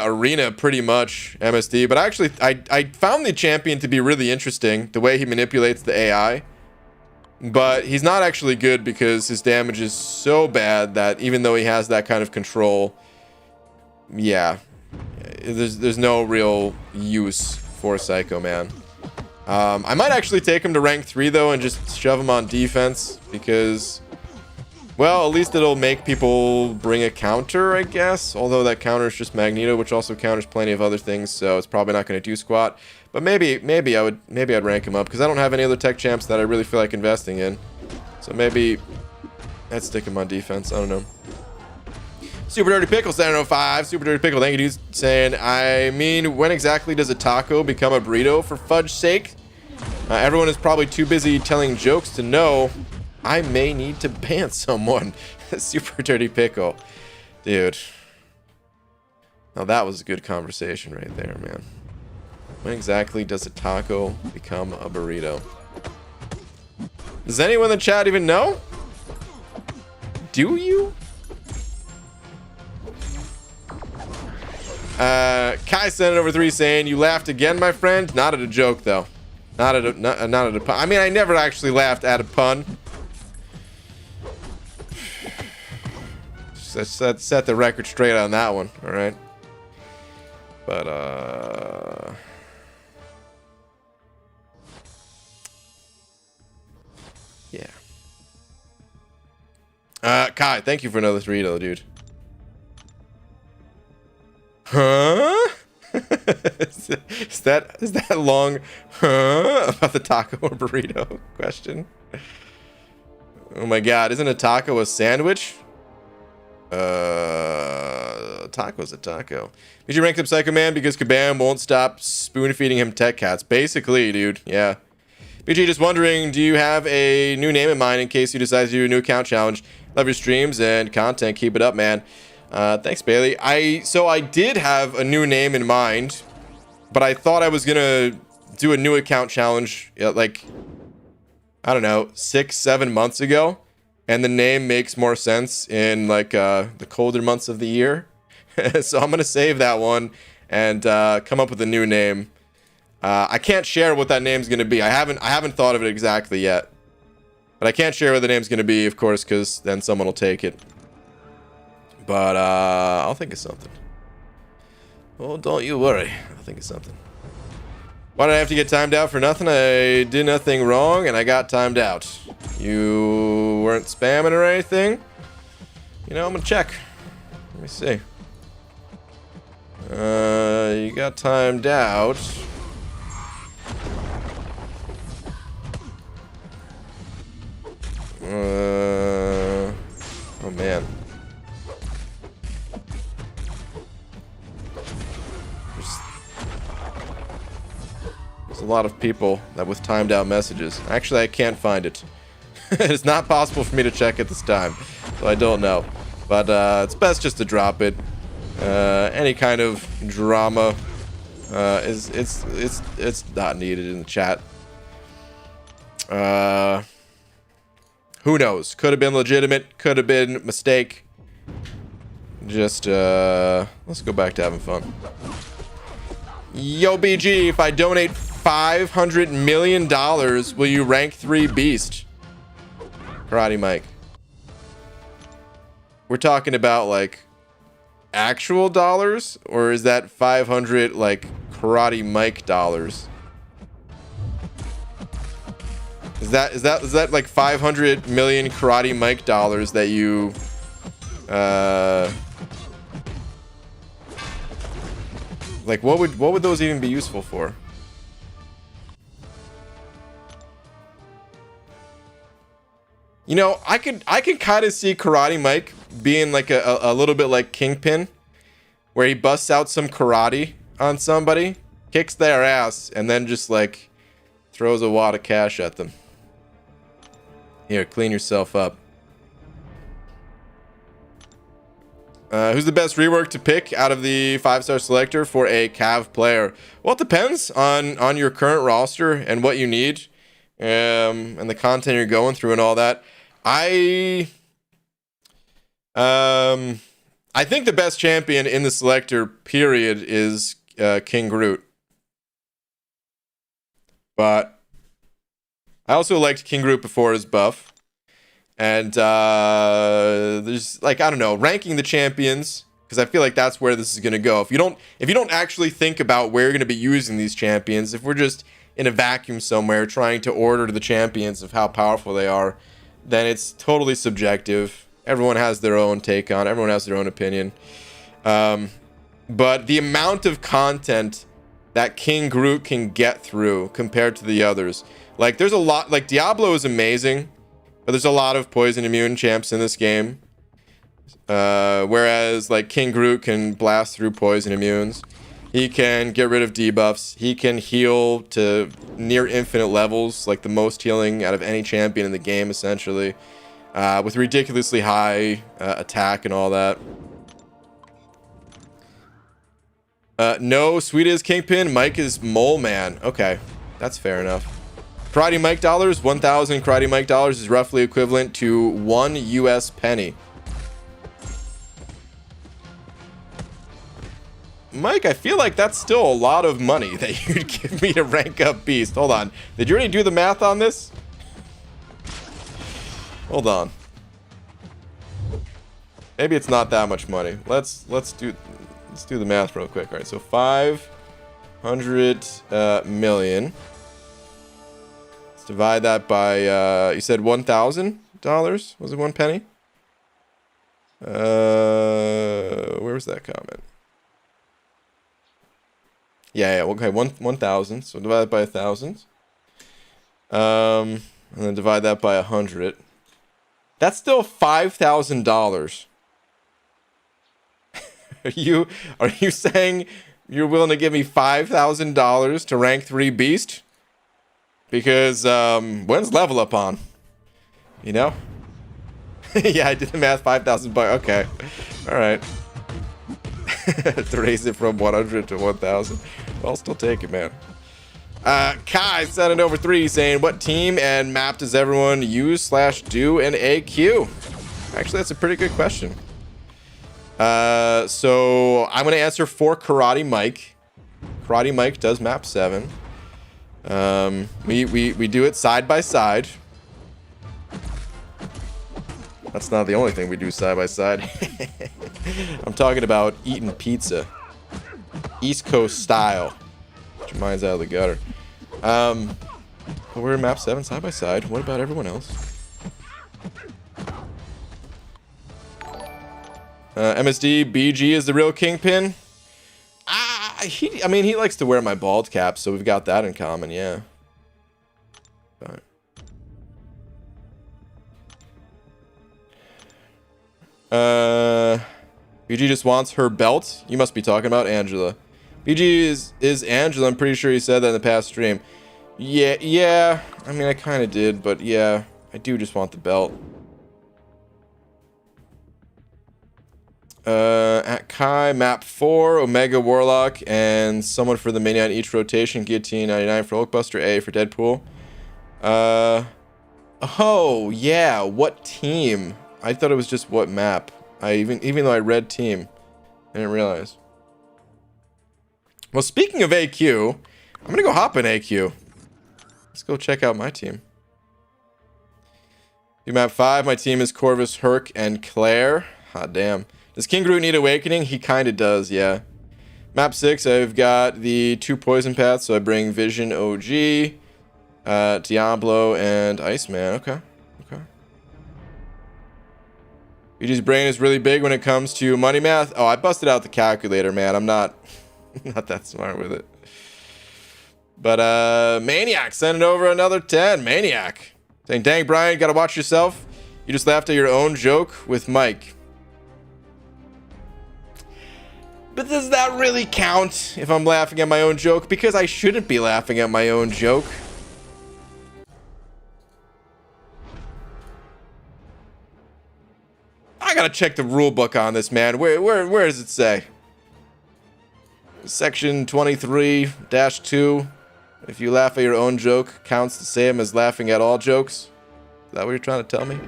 arena pretty much, MSD. But actually, I found the champion to be really interesting, the way he manipulates the AI. But he's not actually good because his damage is so bad that even though he has that kind of control, yeah, there's no real use for Psycho Man. I might actually take him to rank 3 though and just shove him on defense because, well, at least it'll make people bring a counter, I guess. Although that counter is just Magneto, which also counters plenty of other things, so it's probably not going to do squat. But maybe I'd rank him up because I don't have any other tech champs that I really feel like investing in. So maybe I'd stick him on defense. I don't know. Super Dirty Pickle 705. Super Dirty Pickle, thank you, dude. Saying, I mean, when exactly does a taco become a burrito? For fudge sake, everyone is probably too busy telling jokes to know. I may need to ban someone. Super Dirty Pickle, dude. Now that was a good conversation right there, man. When exactly does a taco become a burrito? Does anyone in the chat even know? Do you? Kai sent it over 3 saying, you laughed again, my friend? Not at a joke, though. Not at a pun. I mean, I never actually laughed at a pun. Let's set the record straight on that one, all right? But, yeah. Kai, thank you for another burrito, dude. Huh? is that long about the taco or burrito question? Oh my god, isn't a taco a sandwich? Taco's a taco. Did you rank up Psycho Man because Kabam won't stop spoon feeding him tech cats? Basically, dude. Yeah. BG, just wondering, do you have a new name in mind in case you decide to do a new account challenge? Love your streams and content. Keep it up, man. Thanks, Bailey. So I did have a new name in mind, but I thought I was gonna do a new account challenge, like, I don't know, 6-7 months ago. And the name makes more sense in, like, the colder months of the year. So I'm gonna save that one and come up with a new name. I can't share what that name's gonna be. I haven't thought of it exactly yet. But I can't share what the name's gonna be, of course, because then someone will take it. But I'll think of something. Well, don't you worry. I'll think of something. Why did I have to get timed out for nothing? I did nothing wrong and I got timed out. You weren't spamming or anything? You know, I'm gonna check. Let me see. You got timed out. Oh man. There's a lot of people that with timed out messages. Actually, I can't find it. It's not possible for me to check at this time, so I don't know. But it's best just to drop it. Any kind of drama it's not needed in the chat. Who knows? Could have been legitimate. Could have been mistake. Just let's go back to having fun. Yo, BG, if I donate $500 million, will you rank 3 Beast? Karate Mike. We're talking about, like, actual dollars? Or is that 500, like, Karate Mike dollars? Is that like 500 million Karate Mike dollars that you like what would those even be useful for? You know, I could kind of see Karate Mike being like a little bit like Kingpin, where he busts out some karate on somebody, kicks their ass, and then just like throws a wad of cash at them. Here, clean yourself up. Who's the best rework to pick out of the 5-star selector for a Cav player? Well, it depends on your current roster and what you need, and the content you're going through and all that. I think the best champion in the selector period is King Groot. But I also liked King Groot before his buff. And there's, like, I don't know, ranking the champions, because I feel like that's where this is going to go. If you don't actually think about where you're going to be using these champions, if we're just in a vacuum somewhere trying to order the champions of how powerful they are, then it's totally subjective. Everyone has their own take on it. Everyone has their own opinion. But the amount of content that King Groot can get through compared to the others, like, there's a lot. Like, Diablo is amazing, but there's a lot of poison immune champs in this game. Whereas, like, King Groot can blast through poison immunes. He can get rid of debuffs. He can heal to near infinite levels, like the most healing out of any champion in the game, essentially. With ridiculously high attack and all that. No, Sweet is Kingpin. Mike is Mole Man. Okay, that's fair enough. Karate Mike dollars, 1,000 Karate Mike dollars is roughly equivalent to 1 US penny. Mike, I feel like that's still a lot of money that you'd give me to rank up Beast. Hold on. Did you already do the math on this? Hold on. Maybe it's not that much money. Let's do the math real quick. All right, so 500 million. Let's divide that by you said $1,000? Was it 1 penny? Where was that comment? Yeah, okay, 1,000. So divide that by 1,000. And then divide that by 100. That's still $5,000. Are you saying you're willing to give me $5,000 to rank 3 beast? Because when's level up on? You know? Yeah, I did the math. 5,000 bucks. Okay, all right. To raise it from 100 to 1,000. I'll still take it, man. Kai sending over 3 saying, what team and map does everyone use/do in AQ? Actually, that's a pretty good question. So I'm gonna answer for Karate Mike. Karate Mike does map 7. We do it side by side. That's not the only thing we do side by side. I'm talking about eating pizza, East Coast style. Get your minds out of the gutter. But we're in map 7 side by side. What about everyone else? MSD BG is the real kingpin. I mean, he likes to wear my bald cap, so we've got that in common, yeah. But BG just wants her belt. You must be talking about Angela. BG is Angela. I'm pretty sure he said that in the past stream. Yeah. I mean, I kind of did, but yeah, I do just want the belt. At Kai, map 4, Omega Warlock, and someone for the mini on each rotation. Guillotine 99 for Hulkbuster, A for Deadpool. Oh yeah, what team? I thought it was just what map. Even though I read team, I didn't realize. Well, speaking of AQ, I'm gonna go hop in AQ. Let's go check out my team. Map 5, my team is Corvus, Herc, and Claire. Hot damn. Does King Groot need awakening? He kind of does, yeah. Map 6, I've got the 2 poison paths, so I bring Vision, OG, Diablo, and Iceman. Okay. BG's brain is really big when it comes to money math. Oh, I busted out the calculator, man. I'm not that smart with it. But Maniac sending over another 10. Maniac saying, dang, Brian, gotta watch yourself. You just laughed at your own joke with Mike. But does that really count if I'm laughing at my own joke? Because I shouldn't be laughing at my own joke. I gotta check the rule book on this, man. Where does it say? Section 23-2. If you laugh at your own joke, counts the same as laughing at all jokes. Is that what you're trying to tell me?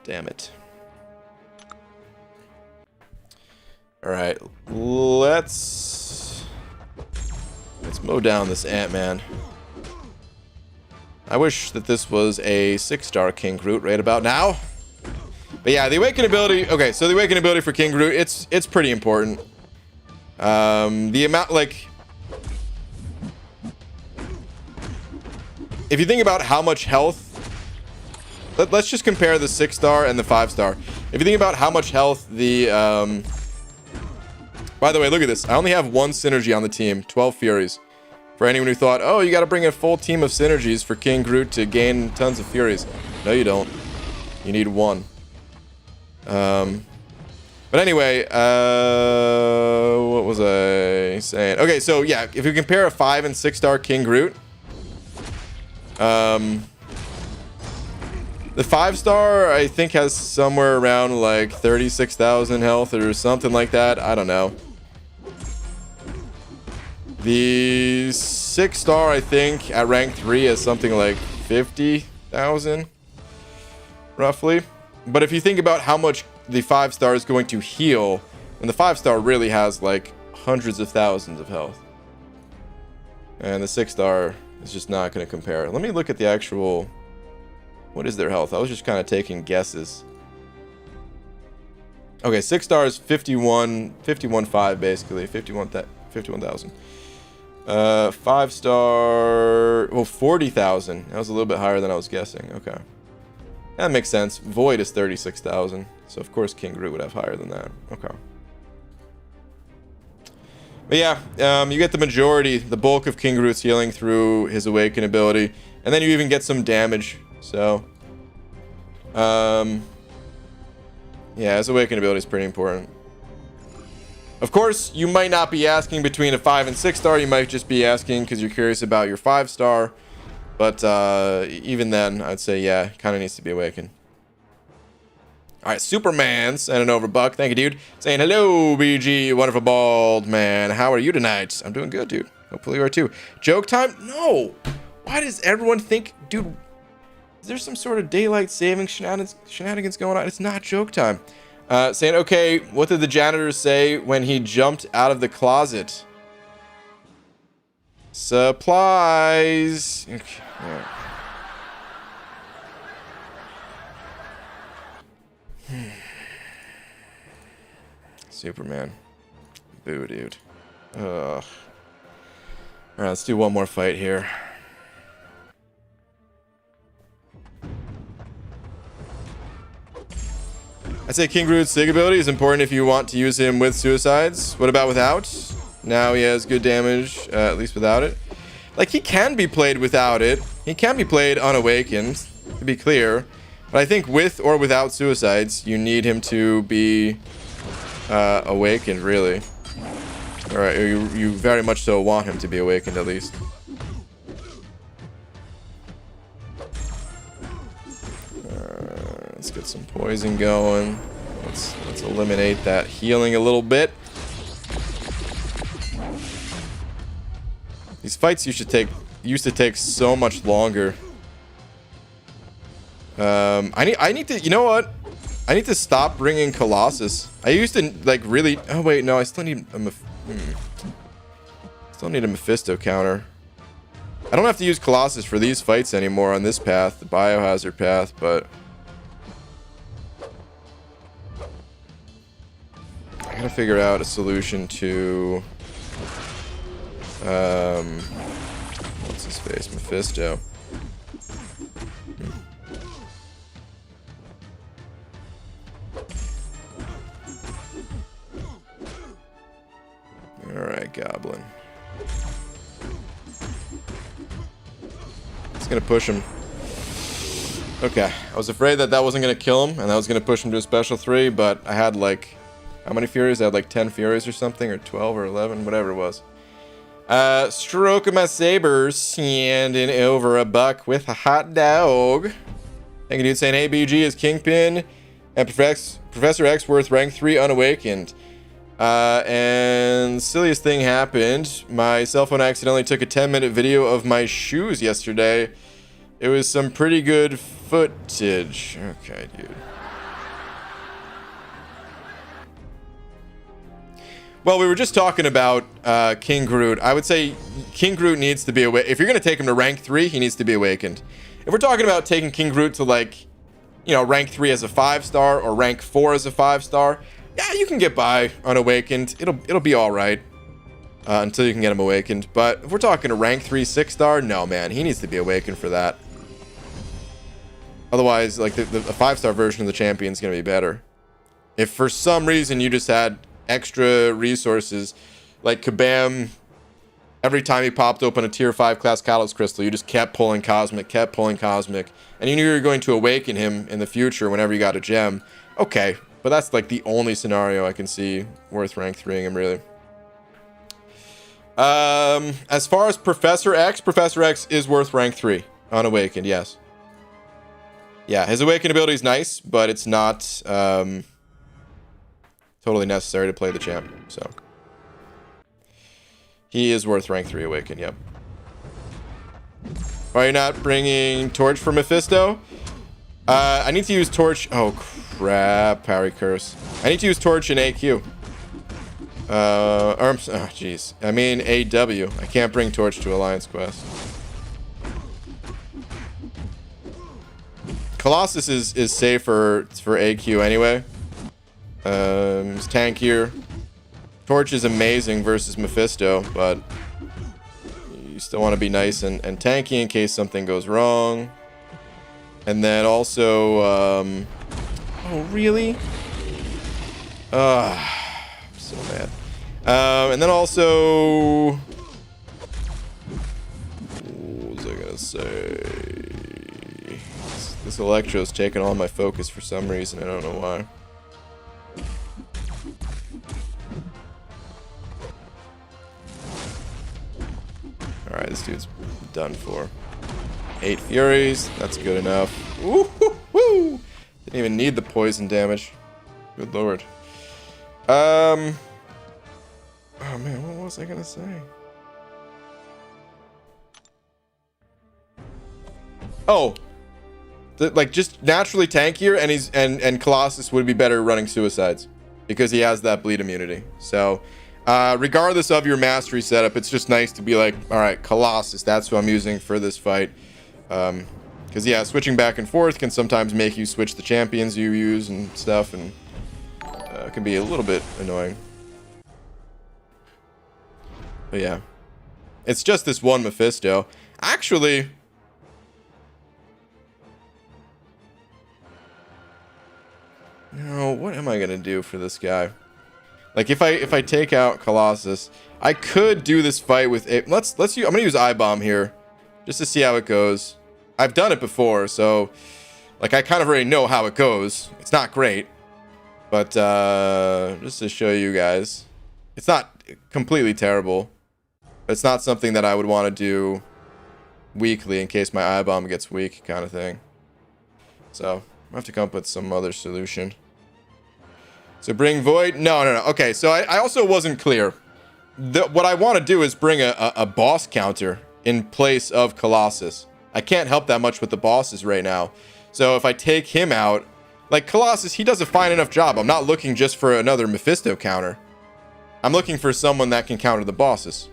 Damn it. Alright, let's mow down this Ant-Man. I wish that this was a 6-star King Groot right about now. But yeah, the awaken ability. Okay, so the awaken ability for King Groot, it's pretty important. The amount, like, if you think about how much health, let's just compare the 6-star and the 5-star. If you think about how much health the by the way, look at this. I only have 1 synergy on the team, 12 Furies. For anyone who thought, oh, you got to bring a full team of synergies for King Groot to gain tons of Furies. No, you don't. You need 1. But anyway, what was I saying? Okay, so yeah, if you compare a 5 and 6-star King Groot, the 5-star I think has somewhere around like 36,000 health or something like that. I don't know. The 6-star I think at rank 3 has something like 50,000 roughly. But if you think about how much the 5-star is going to heal, and the 5-star really has like hundreds of thousands of health, and the 6-star is just not going to compare. Let me look at the actual, what is their health? I was just kind of taking guesses. Okay, 6-star is 51.5 basically, 51,000. 5-star, well, 40,000. That was a little bit higher than I was guessing. Okay. That makes sense. Void is 36,000. So, of course, King Groot would have higher than that. Okay. But yeah, you get the majority, the bulk of King Groot's healing through his Awaken ability. And then you even get some damage. So, yeah, his Awaken ability is pretty important. Of course, you might not be asking between a 5 and 6 star. You might just be asking because you're curious about your 5 star. But even then, I'd say, yeah, kind of needs to be awakened. All right, Superman sending over Buck. Thank you, dude. Saying, hello, BG, wonderful bald man. How are you tonight? I'm doing good, dude. Hopefully you are too. Joke time? No. Why does everyone think, dude, is there some sort of daylight saving shenanigans going on? It's not joke time. Saying, okay, what did the janitor say when he jumped out of the closet? Supplies. Okay. All right. Superman. Boo, dude. Ugh. Alright, let's do one more fight here. I'd say King Groot's Sig ability is important if you want to use him with suicides. What about without? Now he has good damage, at least without it. Like, he can be played without it. He can be played unawakened, to be clear. But I think with or without suicides, you need him to be awakened, really. Alright, you very much so want him to be awakened, at least. Let's get some poison going. Let's eliminate that healing a little bit. These fights used to take so much longer. I need to, you know what? I need to stop bringing Colossus. I used to like really. Oh wait, no, I still need a still need a Mephisto counter. I don't have to use Colossus for these fights anymore on this path, the Biohazard path, but I gotta figure out a solution to what's his face, Mephisto. Alright, Goblin. It's gonna push him. Okay, I was afraid that wasn't gonna kill him, and that was gonna push him to a special 3, but I had like, how many Furies? I had like 10 Furies or something, or 12 or 11, whatever it was. Stroke of my sabers, handing over a buck with a hot dog. Thank you, dude, saying, hey, BG is Kingpin, and Professor X worth rank 3 unawakened. And silliest thing happened. My cell phone accidentally took a 10-minute video of my shoes yesterday. It was some pretty good footage. Okay, dude. Well, we were just talking about King Groot. I would say King Groot needs to be awakened. If you're going to take him to rank 3, he needs to be awakened. If we're talking about taking King Groot to, like, you know, rank 3 as a 5-star or rank 4 as a 5-star, yeah, you can get by unawakened. It'll be all right until you can get him awakened. But if we're talking a rank 3 6-star, no, man, he needs to be awakened for that. Otherwise, like the 5-star version of the champion is gonna be better. If for some reason you just had extra resources, like Kabam, every time he popped open a tier 5 class Kalos crystal, you just kept pulling Cosmic, and you knew you were going to awaken him in the future whenever you got a gem. Okay. But that's like the only scenario I can see worth rank 3ing him, really. As far as Professor X is worth rank 3. Unawakened, yes. Yeah, his awakened ability is nice, but it's not totally necessary to play the champ, so. He is worth rank 3 awakened, yep. Why are you not bringing Torch for Mephisto? I need to use Torch. Oh, crap. Parry curse. I need to use Torch in AQ. Oh, jeez. I mean AW. I can't bring Torch to Alliance Quest. Colossus is safer for AQ anyway. It's tankier. Torch is amazing versus Mephisto, but you still want to be nice and tanky in case something goes wrong. And then also, oh, really? I'm so mad. And then also, what was I gonna say? This Electro's taking all my focus for some reason. I don't know why. done for. 8 Furies. That's good enough. Woo hoo woo! Didn't even need the poison damage. Good lord. Oh man, what was I gonna say? Oh, like just naturally tankier, and Colossus would be better running suicides because he has that bleed immunity. So, regardless of your mastery setup, it's just nice to be like, all right, Colossus, that's who I'm using for this fight. Because yeah, switching back and forth can sometimes make you switch the champions you use and stuff, and it can be a little bit annoying. But yeah, it's just this one Mephisto. Actually, no, what am I gonna do for this guy? Like if I take out Colossus, I could do this fight with a let's use, I'm gonna use I-Bomb here just to see how it goes. I've done it before, so like I kind of already know how it goes. It's not great, but just to show you guys, it's not completely terrible. It's not something that I would want to do weekly in case my I-Bomb gets weak, kind of thing. So I have to come up with some other solution. So bring Void. No. Okay, so I also wasn't clear. What I want to do is bring a boss counter in place of Colossus. I can't help that much with the bosses right now. So if I take him out, like Colossus, he does a fine enough job. I'm not looking just for another Mephisto counter. I'm looking for someone that can counter the bosses.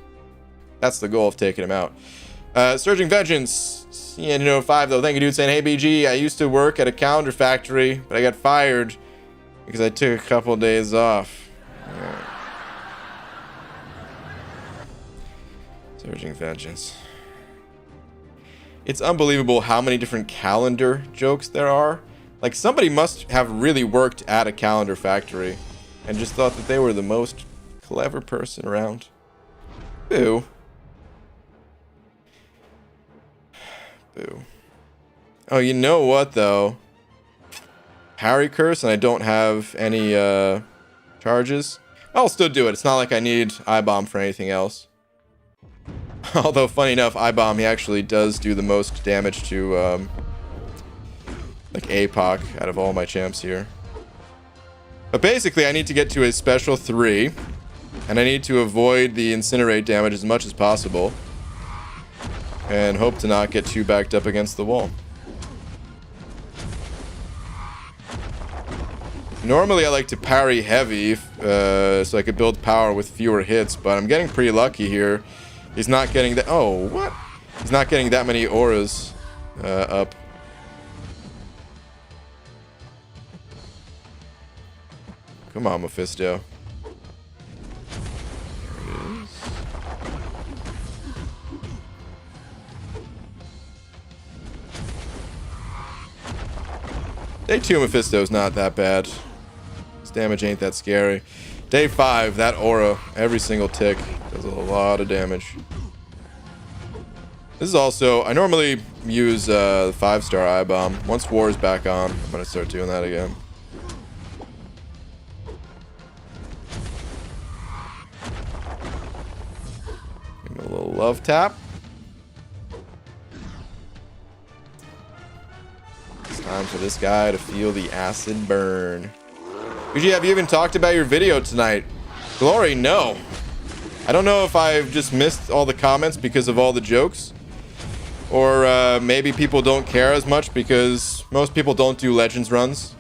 That's the goal of taking him out. Surging Vengeance. CN5 though. Thank you, dude, saying, hey BG, I used to work at a calendar factory, but I got fired because I took a couple days off. Yeah. Surging Vengeance. It's unbelievable how many different calendar jokes there are. Like, somebody must have really worked at a calendar factory and just thought that they were the most clever person around. Boo. Boo. Oh, you know what, though? Parry Curse, and I don't have any charges. I'll still do it. It's not like I need I-Bomb for anything else. Although, funny enough, I-Bomb, he actually does do the most damage to, like, APOC out of all my champs here. But basically, I need to get to a special 3, and I need to avoid the Incinerate damage as much as possible, and hope to not get too backed up against the wall. Normally, I like to parry heavy, so I could build power with fewer hits, but I'm getting pretty lucky here. He's not getting that. Oh, what? He's not getting that many auras up. Come on, Mephisto. There it is. Day 2 Mephisto's not that bad. His damage ain't that scary. Day 5, that aura, every single tick, does a lot of damage. This is also, I normally use the 5-star I-Bomb. Once War is back on, I'm going to start doing that again. Give him a little love tap. It's time for this guy to feel the acid burn. BG, have you even talked about your video tonight? Glory, no. I don't know if I've just missed all the comments because of all the jokes. Or maybe people don't care as much because most people don't do Legends runs.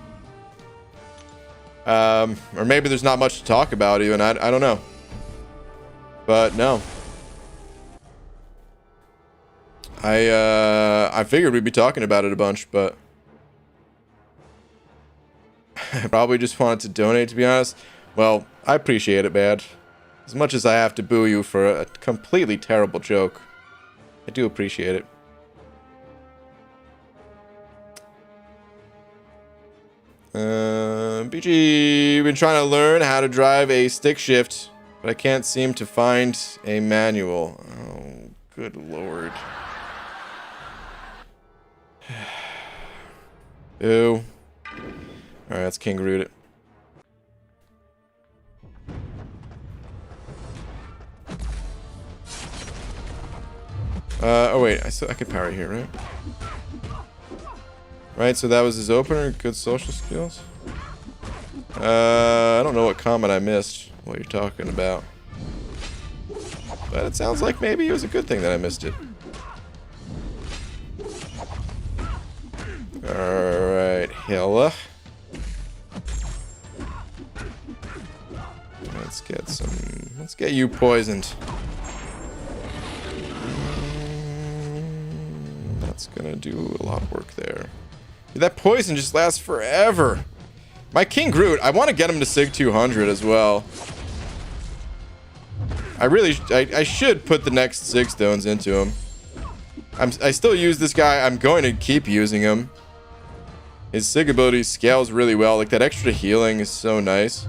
Or maybe there's not much to talk about even. I don't know. But no. I figured we'd be talking about it a bunch, but I probably just wanted to donate, to be honest. Well, I appreciate it, bad. As much as I have to boo you for a completely terrible joke, I do appreciate it. BG, been trying to learn how to drive a stick shift, but I can't seem to find a manual. Oh, good lord. Ew. Alright, let's King Root it. Oh wait, I could parry here, right? Right, so that was his opener. Good social skills. I don't know what comment I missed. What you're talking about. But it sounds like maybe it was a good thing that I missed it. Alright, Hilla. Let's get you poisoned. That's gonna do a lot of work there. Dude, that poison just lasts forever. My King Groot, I want to get him to Sig 200 as well. I should put the next Sig Stones into him. I still use this guy. I'm going to keep using him. His Sig ability scales really well. Like, that extra healing is so nice.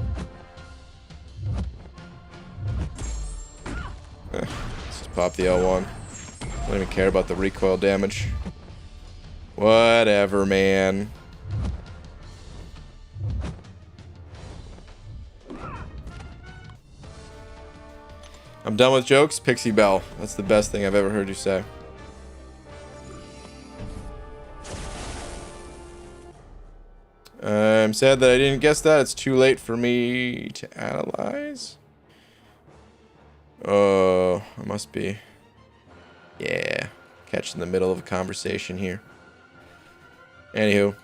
Let's just pop the L1. I don't even care about the recoil damage. Whatever, man. I'm done with jokes. Pixie Bell. That's the best thing I've ever heard you say. I'm sad that I didn't guess that. It's too late for me to analyze. Oh, I must be. Yeah. Catch in the middle of a conversation here. Anywho.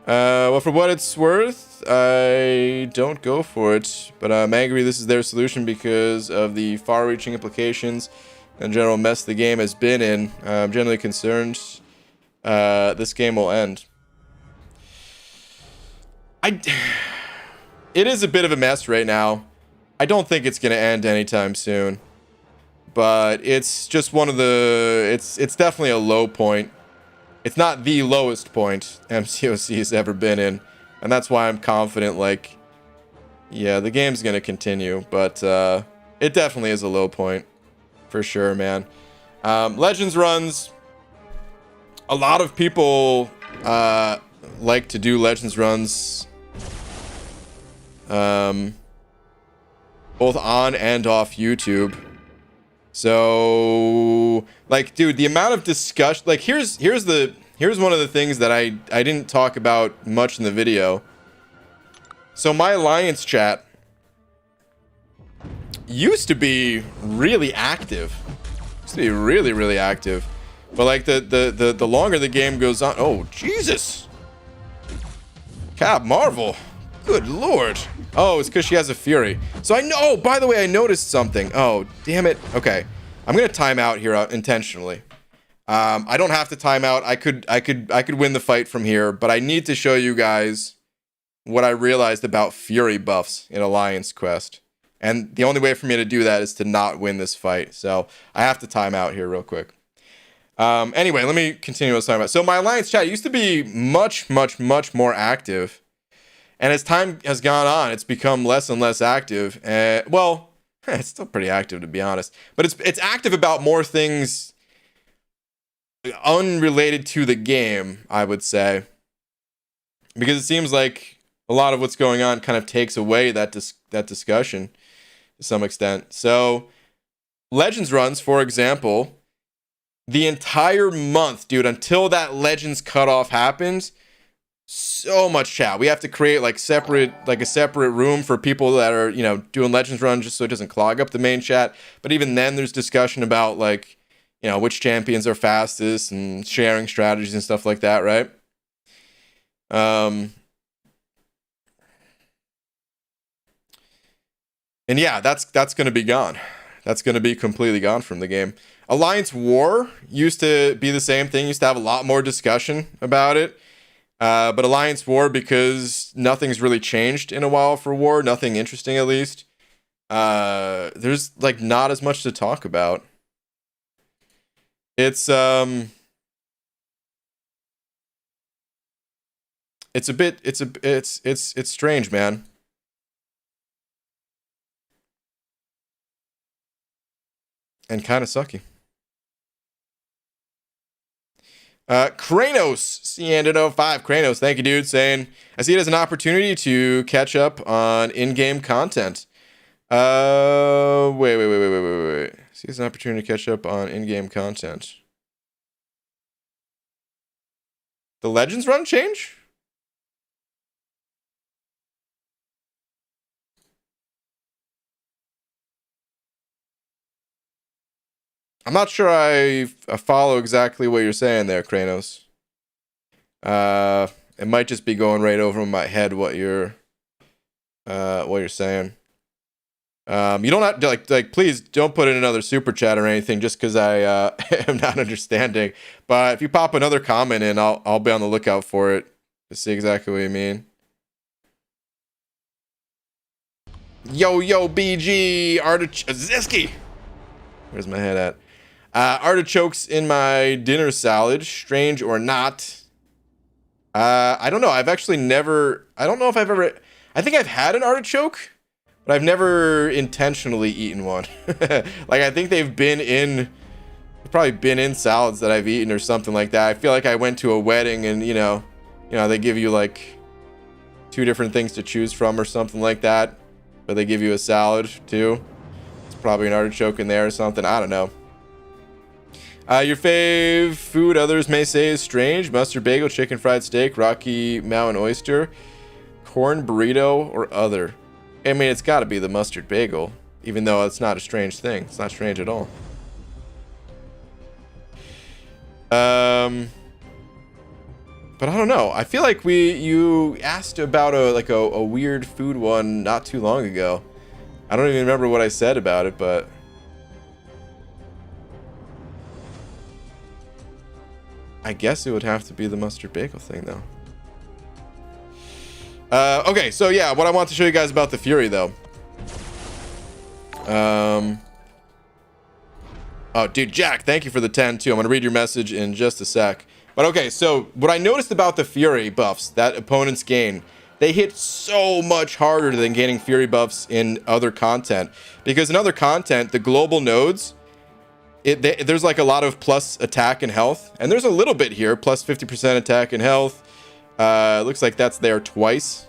Well, for what it's worth, I don't go for it. But I'm angry this is their solution because of the far-reaching implications and general mess the game has been in. I'm generally concerned this game will end. It is a bit of a mess right now. I don't think it's going to end anytime soon. But it's just one of the... It's definitely a low point. It's not the lowest point MCOC has ever been in. And that's why I'm confident, like... Yeah, the game's going to continue. But it definitely is a low point. For sure, man. Legends runs... A lot of people like to do Legends runs... both on and off YouTube. So, like, dude, the amount of discussion, like, here's one of the things that I didn't talk about much in the video. So my Alliance chat used to be really active. Used to be really, really active. But like the longer the game goes on, oh Jesus, Cap Marvel. Good lord. Oh, it's because she has a Fury. So I know, oh, by the way, I noticed something. Oh, damn it. Okay. I'm going to time out here intentionally. I don't have to time out. I could win the fight from here, but I need to show you guys what I realized about Fury buffs in Alliance Quest. And the only way for me to do that is to not win this fight. So I have to time out here real quick. Anyway, let me continue what I was talking about. So my Alliance chat used to be much, much, much more active. And as time has gone on, it's become less and less active. Well, it's still pretty active, to be honest. But it's active about more things unrelated to the game, I would say. Because it seems like a lot of what's going on kind of takes away that discussion to some extent. So, Legends runs, for example, the entire month, dude, until that Legends cutoff happens... So much chat. We have to create like a separate room for people that are, you know, doing Legends run just so it doesn't clog up the main chat. But even then there's discussion about like, you know, which champions are fastest and sharing strategies and stuff like that, right? And yeah, that's going to be gone. That's going to be completely gone from the game. Alliance War used to be the same thing. Used to have a lot more discussion about it. But Alliance War, because nothing's really changed in a while for War, nothing interesting at least, there's like not as much to talk about. It's strange, man. And kind of sucky. Kranos, CN05, Kranos, thank you, dude, saying, I see it as an opportunity to catch up on in-game content. Wait. See, it's an opportunity to catch up on in-game content. The Legends run change? I'm not sure I follow exactly what you're saying there, Kranos. It might just be going right over my head what you're saying. You don't have to like please don't put in another super chat or anything just because I am not understanding. But if you pop another comment in, I'll be on the lookout for it to see exactly what you mean. Yo BG Ziski. Where's my head at? Artichokes in my dinner salad, strange or not. I don't know. I've actually never. I don't know if I've ever. I think I've had an artichoke, but I've never intentionally eaten one. Like I think they've probably been in salads that I've eaten or something like that. I feel like I went to a wedding and you know they give you like 2 different things to choose from or something like that, but they give you a salad too. It's probably an artichoke in there or something. I don't know. Your fave food others may say is strange: mustard bagel, chicken fried steak, Rocky Mountain oyster, corn burrito, or other. I mean, it's got to be the mustard bagel, even though it's not a strange thing. It's not strange at all. But I don't know. I feel like you asked about a weird food one not too long ago. I don't even remember what I said about it, but. I guess it would have to be the mustard bagel thing, though. Okay, so yeah, what I want to show you guys about the Fury, though. Oh, dude, Jack, thank you for the 10, too. I'm going to read your message in just a sec. But okay, so what I noticed about the Fury buffs that opponents gain, they hit so much harder than gaining Fury buffs in other content. Because in other content, the global nodes... there's like a lot of plus attack and health, and there's a little bit here, plus 50% attack and health. Looks like that's there twice.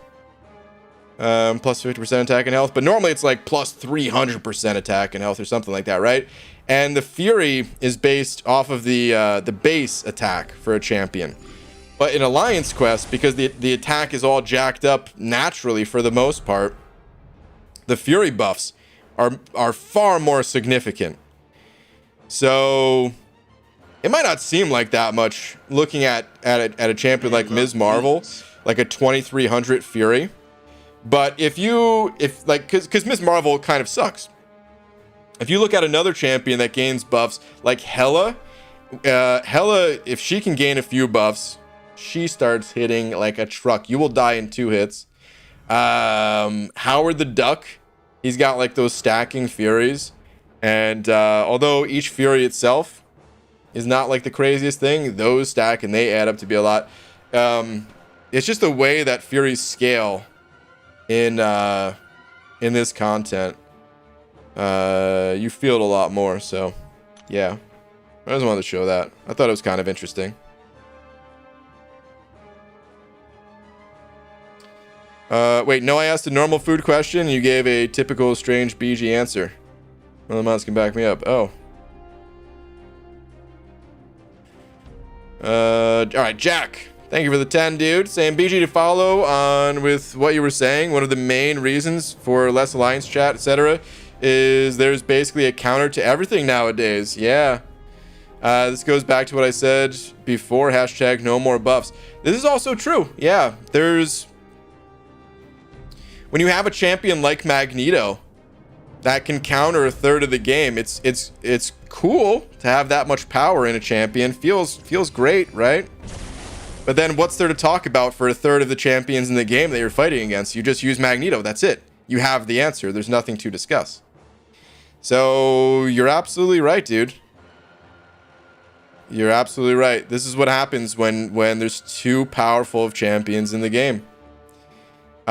Plus 50% attack and health, but normally it's like plus 300% attack and health or something like that, right? And the Fury is based off of the base attack for a champion. But in Alliance Quest, because the attack is all jacked up naturally for the most part, the Fury buffs are far more significant. So it might not seem like that much looking at a champion like Ms. Marvel, like a 2300 Fury. But because Ms. Marvel kind of sucks. If you look at another champion that gains buffs like Hela, if she can gain a few buffs, she starts hitting like a truck. You will die in 2 hits. Howard the Duck, he's got like those stacking Furies. And although each Fury itself is not like the craziest thing, those stack and they add up to be a lot. It's just the way that Furies scale in this content. You feel it a lot more. So, yeah. I just wanted to show that. I thought it was kind of interesting. Wait, no, I asked a normal food question. You gave a typical strange BG answer. One of the mods can back me up. Oh. Alright, Jack. Thank you for the 10, dude. Saying BG to follow on with what you were saying. One of the main reasons for less Alliance chat, etc., is there's basically a counter to everything nowadays. Yeah. This goes back to what I said before. Hashtag no more buffs. This is also true. Yeah. When you have a champion like Magneto that can counter a third of the game, it's cool to have that much power in a champion. Feels great, right? But then what's there to talk about for a third of the champions in the game that you're fighting against? You just use Magneto. That's it. You have the answer. There's nothing to discuss. So you're absolutely right, dude. You're absolutely right. This is what happens when there's too powerful of champions in the game.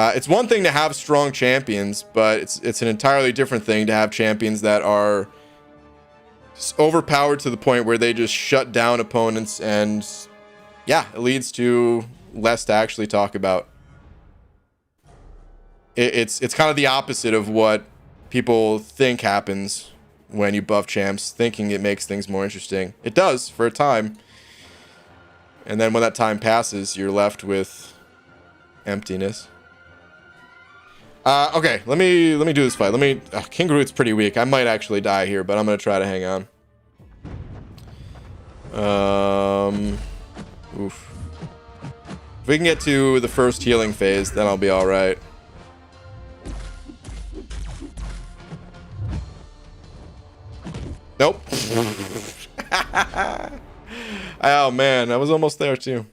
It's one thing to have strong champions, but it's an entirely different thing to have champions that are overpowered to the point where they just shut down opponents, and yeah, it leads to less to actually talk about. It's kind of the opposite of what people think happens when you buff champs, thinking it makes things more interesting. It does for a time. And then when that time passes, you're left with emptiness. Okay, let me do this fight. King Groot's pretty weak. I might actually die here, but I'm gonna try to hang on. Oof. If we can get to the first healing phase, then I'll be all right. Nope. Oh man, I was almost there too.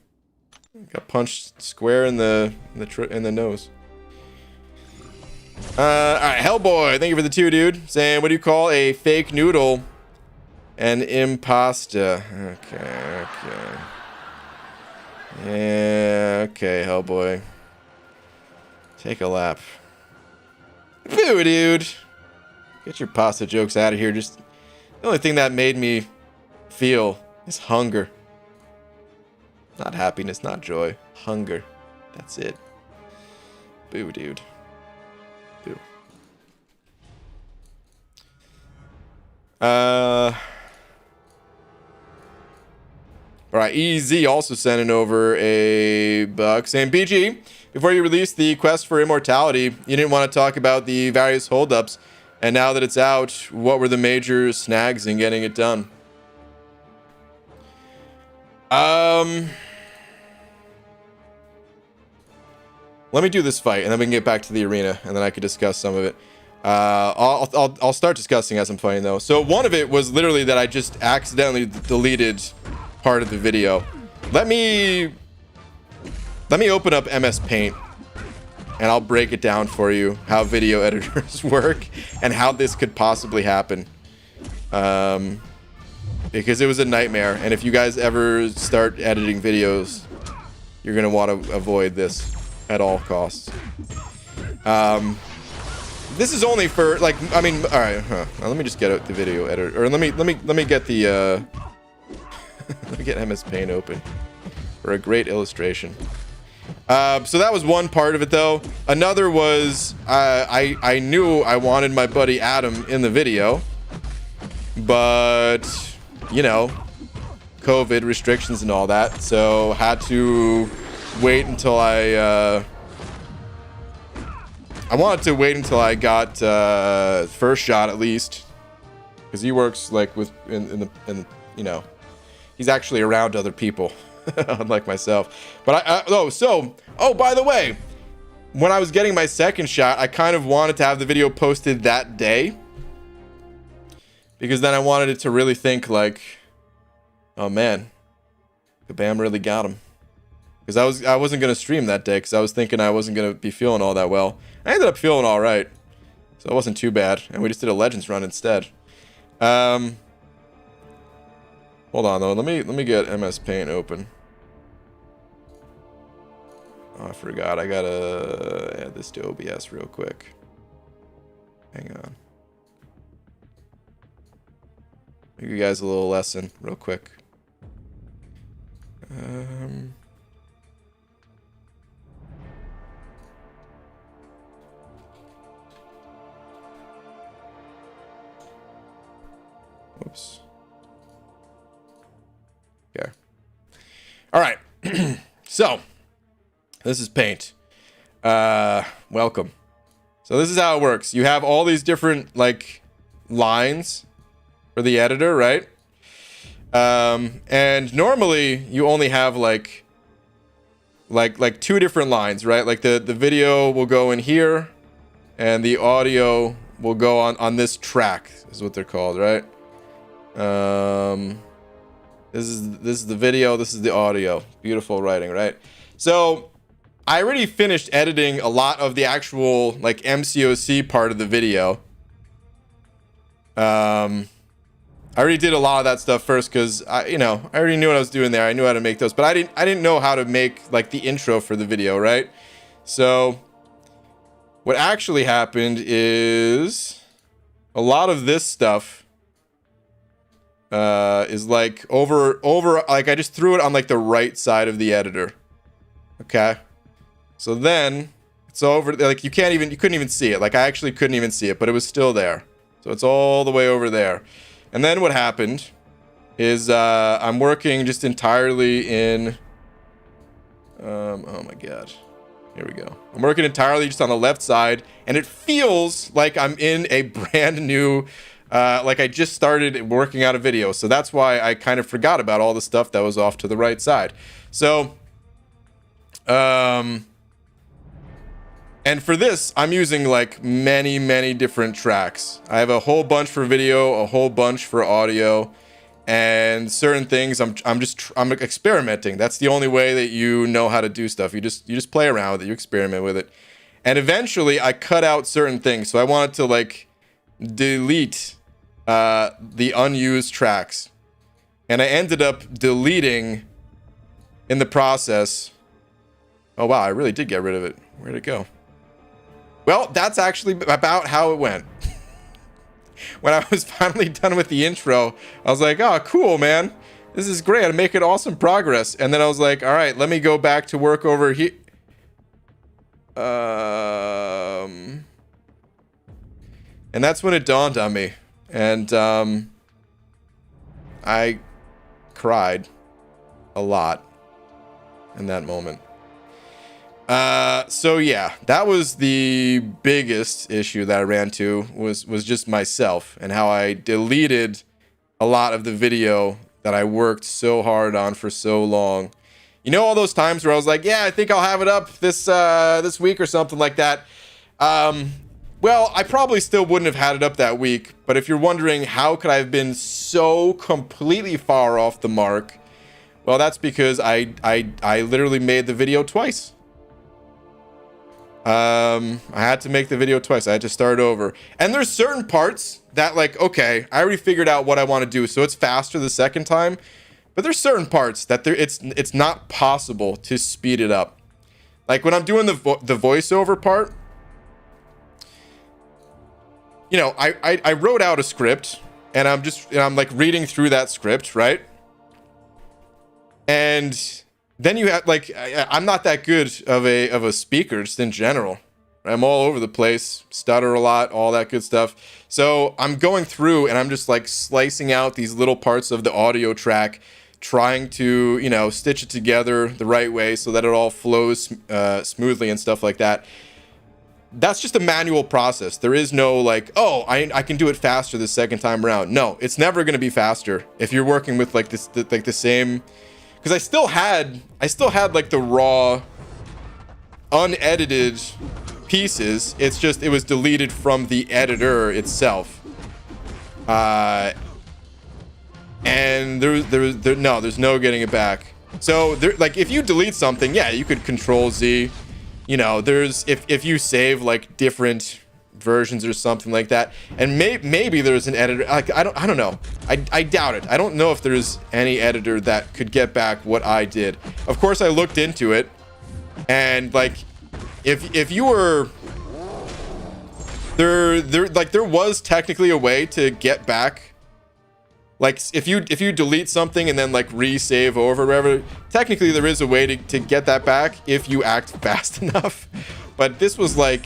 Got punched square in the nose. All right, Hellboy, thank you for the 2, dude. Saying, what do you call a fake noodle? An impasta. Okay. Yeah, okay, Hellboy. Take a lap. Boo, dude. Get your pasta jokes out of here. Just the only thing that made me feel is hunger. Not happiness, not joy. Hunger. That's it. Boo, dude. Boo. Alright, EZ also sending over a buck saying, BG, before you released the quest for immortality, you didn't want to talk about the various holdups, and now that it's out, what were the major snags in getting it done? Let me do this fight, and then we can get back to the arena, and then I could discuss some of it. I'll start discussing as I'm fighting, though. So one of it was literally that I just accidentally deleted part of the video. Let me open up MS Paint, and I'll break it down for you, how video editors work, and how this could possibly happen. Because it was a nightmare, and if you guys ever start editing videos, you're gonna want to avoid this at all costs. This is only for, like, I mean, all right, now let me just get the video editor, or let me get the let me get MS Paint open for a great illustration. So that was one part of it, though. Another was I knew I wanted my buddy Adam in the video, but you know, COVID restrictions and all that, so had to wait until I wanted to wait until I got first shot at least, because he works like with in you know, he's actually around other people, unlike myself. But oh, by the way, when I was getting my second shot, I kind of wanted to have the video posted that day, because then I wanted it to really think like, oh man, Kabam really got him. Because I wasn't gonna stream that day, because I was thinking I wasn't gonna be feeling all that well. I ended up feeling all right, so it wasn't too bad, and we just did a Legends run instead. Hold on though, let me get MS Paint open. Oh, I forgot, I gotta add this to OBS real quick. Hang on. I'll give you guys a little lesson real quick. Oops. Okay. All right. So, this is Paint. Welcome. So this is how it works. You have all these different like lines for the editor, right? And normally you only have like 2 different lines, right? Like the video will go in here, and the audio will go on this track, is what they're called, right? This is the video, this is the audio. Beautiful writing, right? So I already finished editing a lot of the actual like MCOC part of the video. I already did a lot of that stuff first, because I already knew what I was doing there. I knew how to make those, but I didn't know how to make like the intro for the video, right? So what actually happened is a lot of this stuff is like over like I just threw it on like the right side of the editor. Okay, so then it's over, like you couldn't even see it. Like I actually couldn't even see it, but it was still there. So it's all the way over there. And then what happened is I'm working just entirely in... oh my god. Here we go. I'm working entirely just on the left side, and it feels like I'm in a brand new... like I just started working on a video. So that's why I kind of forgot about all the stuff that was off to the right side. So... and for this, I'm using like many different tracks. I have a whole bunch for video, a whole bunch for audio, and certain things I'm experimenting. That's the only way that you know how to do stuff. You just play around with it, you experiment with it. And eventually I cut out certain things. So I wanted to like delete the unused tracks. And I ended up deleting in the process. Oh wow, I really did get rid of it. Where'd it go? Well, that's actually about how it went. When I was finally done with the intro, I was like, oh, cool, man. This is great. I'm making awesome progress. And then I was like, all right, let me go back to work over here. And that's when it dawned on me. And I cried a lot in that moment. So yeah, that was the biggest issue that I ran into was just myself and how I deleted a lot of the video that I worked so hard on for so long. You know, all those times where I was like, yeah, I think I'll have it up this week or something like that. Well, I probably still wouldn't have had it up that week, but if you're wondering how could I have been so completely far off the mark, well, that's because I literally made the video twice. I had to make the video twice. I had to start over. And there's certain parts that like, okay, I already figured out what I want to do, so it's faster the second time. But there's certain parts that it's not possible to speed it up. Like when I'm doing the voiceover part, you know, I wrote out a script and I'm like reading through that script, right? And then you have like I'm not that good of a speaker just in general. I'm all over the place, stutter a lot, all that good stuff. So I'm going through and I'm just like slicing out these little parts of the audio track, trying to, you know, stitch it together the right way so that it all flows smoothly and stuff like that. That's just a manual process. There is no like, oh, I can do it faster the second time around. No, it's never going to be faster if you're working with like this like the same. Because I still had like the raw, unedited pieces. It's just it was deleted from the editor itself. And there's no getting it back. So there, like if you delete something, yeah, you could Control Z. You know, there's if you save like different versions or something like that, and maybe there's an editor. Like I don't know. I doubt it. I don't know if there's any editor that could get back what I did. Of course, I looked into it, and like if you were there was technically a way to get back. Like if you delete something and then like resave over or whatever, technically there is a way to get that back if you act fast enough. But this was like,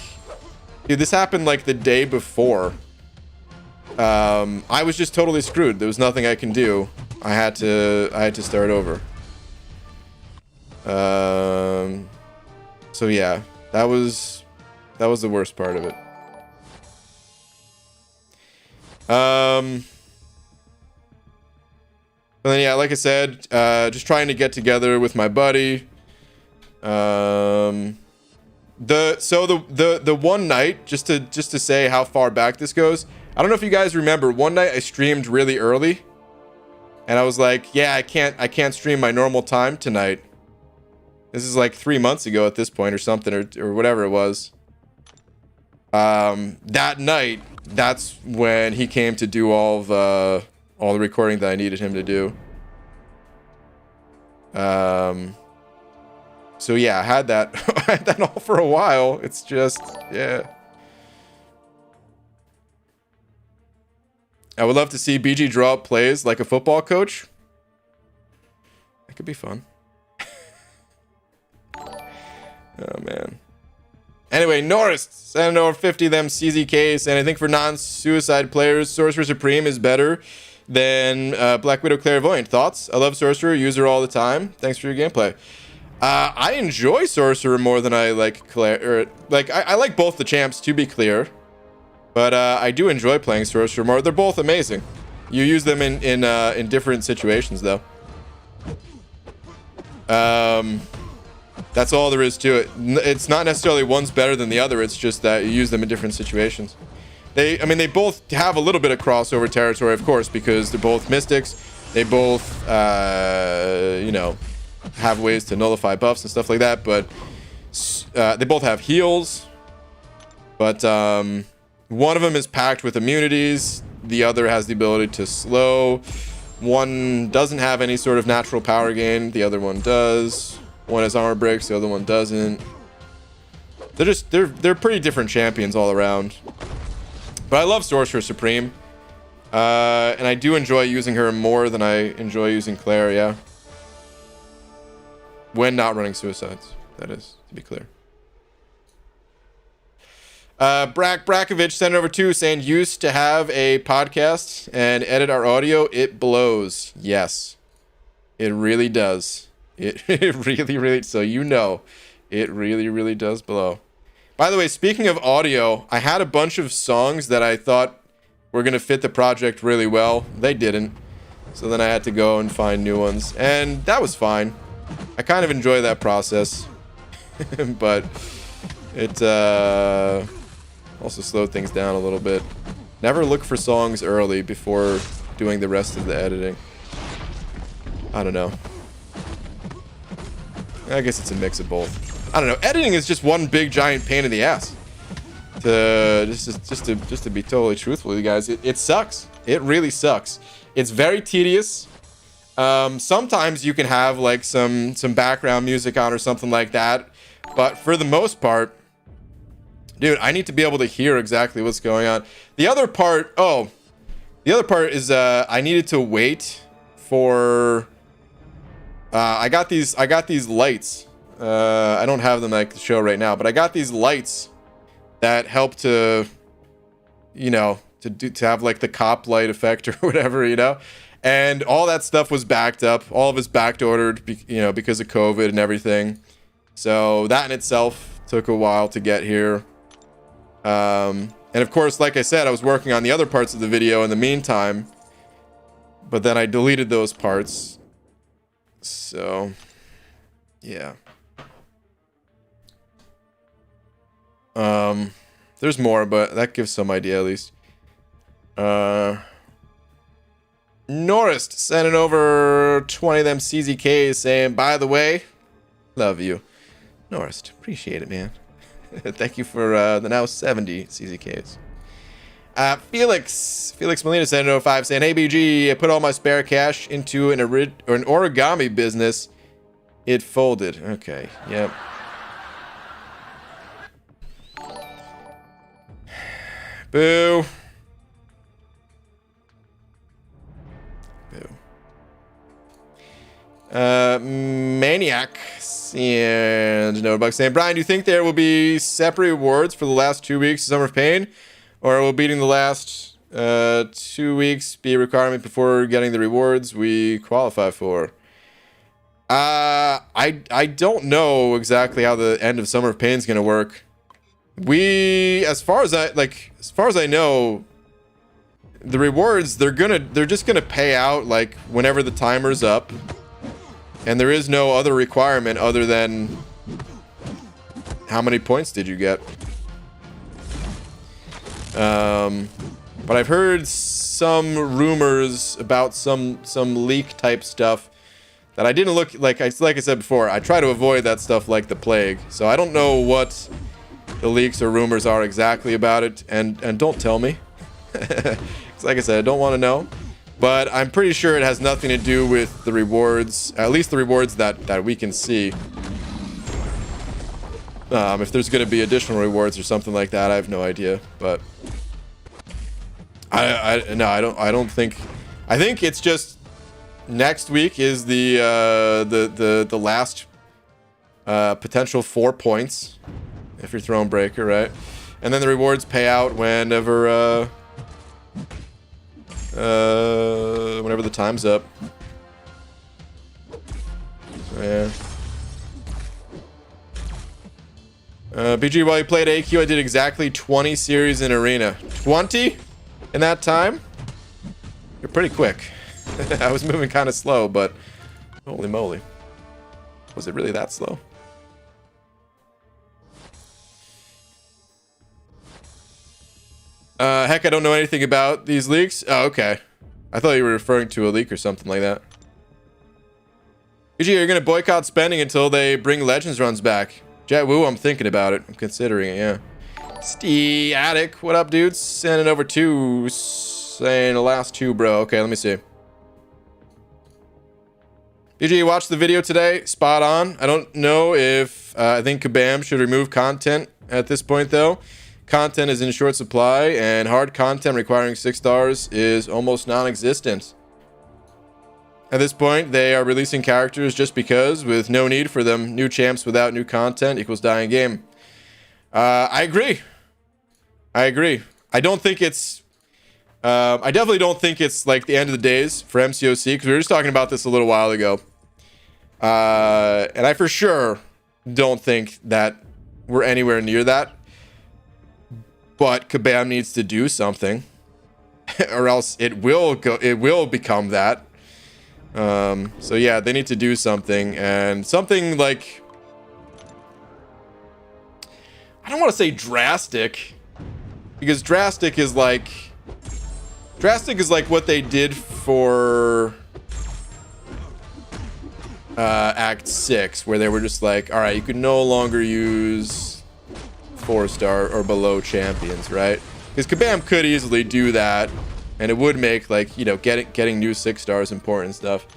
dude, this happened like the day before. I was just totally screwed. There was nothing I can do. I had to start over. So yeah, that was the worst part of it. And then yeah, like I said, just trying to get together with my buddy. The one night, just to say how far back this goes. I don't know if you guys remember, one night I streamed really early, and I was like, yeah, I can't stream my normal time tonight. This is like 3 months ago at this point or something, or whatever it was. That night, that's when he came to do all the recording that I needed him to do. So yeah, I had that I had that all for a while. It's just, yeah. I would love to see BG draw up plays like a football coach. That could be fun. Oh man. Anyway, Norris sent over 50 of them CZKs, and I think for non-suicide players, Sorcerer Supreme is better than Black Widow Clairvoyant. Thoughts? I love Sorcerer, use her all the time. Thanks for your gameplay. I enjoy Sorcerer more than I like Claire. I like both the champs, to be clear. But I do enjoy playing Sorcerer more. They're both amazing. You use them in different situations, though. That's all there is to it. It's not necessarily one's better than the other. It's just that you use them in different situations. They both have a little bit of crossover territory, of course, because they're both mystics. They both, you know, have ways to nullify buffs and stuff like that. But they both have heals. But one of them is packed with immunities. The other has the ability to slow. One doesn't have any sort of natural power gain. The other one does. One has armor breaks. The other one doesn't. They're pretty different champions all around. But I love Sorcerer Supreme. And I do enjoy using her more than I enjoy using Claire, yeah. When not running suicides, that is, to be clear. Brakovic sent over 2 saying, used to have a podcast and edit our audio. It blows. Yes. It really does. It really, so you know, it really does blow. By the way, speaking of audio, I had a bunch of songs that I thought were going to fit the project really well. They didn't. So then I had to go and find new ones. And that was fine. I kind of enjoy that process. But it also slowed things down a little bit. Never look for songs early before doing the rest of the editing. I don't know. I guess it's a mix of both. I don't know. Editing is just one big giant pain in the ass. Just to be totally truthful with you guys, it sucks. It really sucks. It's very tedious. Sometimes you can have like some background music on or something like that, but for the most part, dude, I need to be able to hear exactly what's going on. The other part is I needed to wait for. I got these lights. I don't have them like the show right now, but I got these lights that help to, you know, to have like the cop light effect or whatever, you know. And all that stuff was backed up. All of it's backed ordered, you know, because of COVID and everything. So that in itself took a while to get here. And of course, like I said, I was working on the other parts of the video in the meantime. But then I deleted those parts. So, yeah. There's more, but that gives some idea at least. Norris sending over 20 of them CZKs saying, by the way, love you. Norris, appreciate it, man. Thank you for the now 70 CZKs. Felix Molina sending over 5 saying, hey BG, I put all my spare cash into an origami business. It folded. Okay, yep. Boo. Maniac and Notebook saying, Brian, do you think there will be separate rewards for the last 2 weeks of Summer of Pain, or will beating the last 2 weeks be a requirement before getting the rewards we qualify for? I don't know exactly how the end of Summer of Pain is gonna work. As far as I know, the rewards they're just gonna pay out like whenever the timer's up. And there is no other requirement other than how many points did you get. But I've heard some rumors about some leak type stuff that I didn't look like I said before. I try to avoid that stuff like the plague. So I don't know what the leaks or rumors are exactly about it, and don't tell me. 'Cause like I said, I don't want to know. But I'm pretty sure it has nothing to do with the rewards, at least the rewards that we can see. If there's going to be additional rewards or something like that, I have no idea. But I don't think. I think it's just next week is the last potential 4 points, if you're Thronebreaker, right? And then the rewards pay out whenever whenever the time's up. So, yeah. BG, while you played AQ, I did exactly 20 series in Arena. 20 in that time? You're pretty quick. I was moving kind of slow, but holy moly. Was it really that slow? Heck, I don't know anything about these leaks. Oh, okay. I thought you were referring to a leak or something like that. BG, you're going to boycott spending until they bring Legends runs back. Jet Woo, I'm thinking about it. I'm considering it, yeah. Steve Attic, what up, dudes? Sending over 2, saying the last 2, bro. Okay, let me see. BG, you watched the video today? Spot on. I don't know if I think Kabam should remove content at this point, though. Content is in short supply, and hard content requiring 6 stars is almost non-existent. At this point, they are releasing characters just because, with no need for them. New champs without new content equals dying game. I agree. I don't think it's... I definitely don't think it's like the end of the days for MCOC, because we were just talking about this a little while ago. And I for sure don't think that we're anywhere near that. But Kabam needs to do something, or else it will become that. So yeah, they need to do something, and something like, I don't want to say drastic, because drastic is like what they did for Act 6, where they were just like, all right, you can no longer use 4-star or below champions, right? Because Kabam could easily do that, and it would make, like, you know, getting new 6 stars important stuff.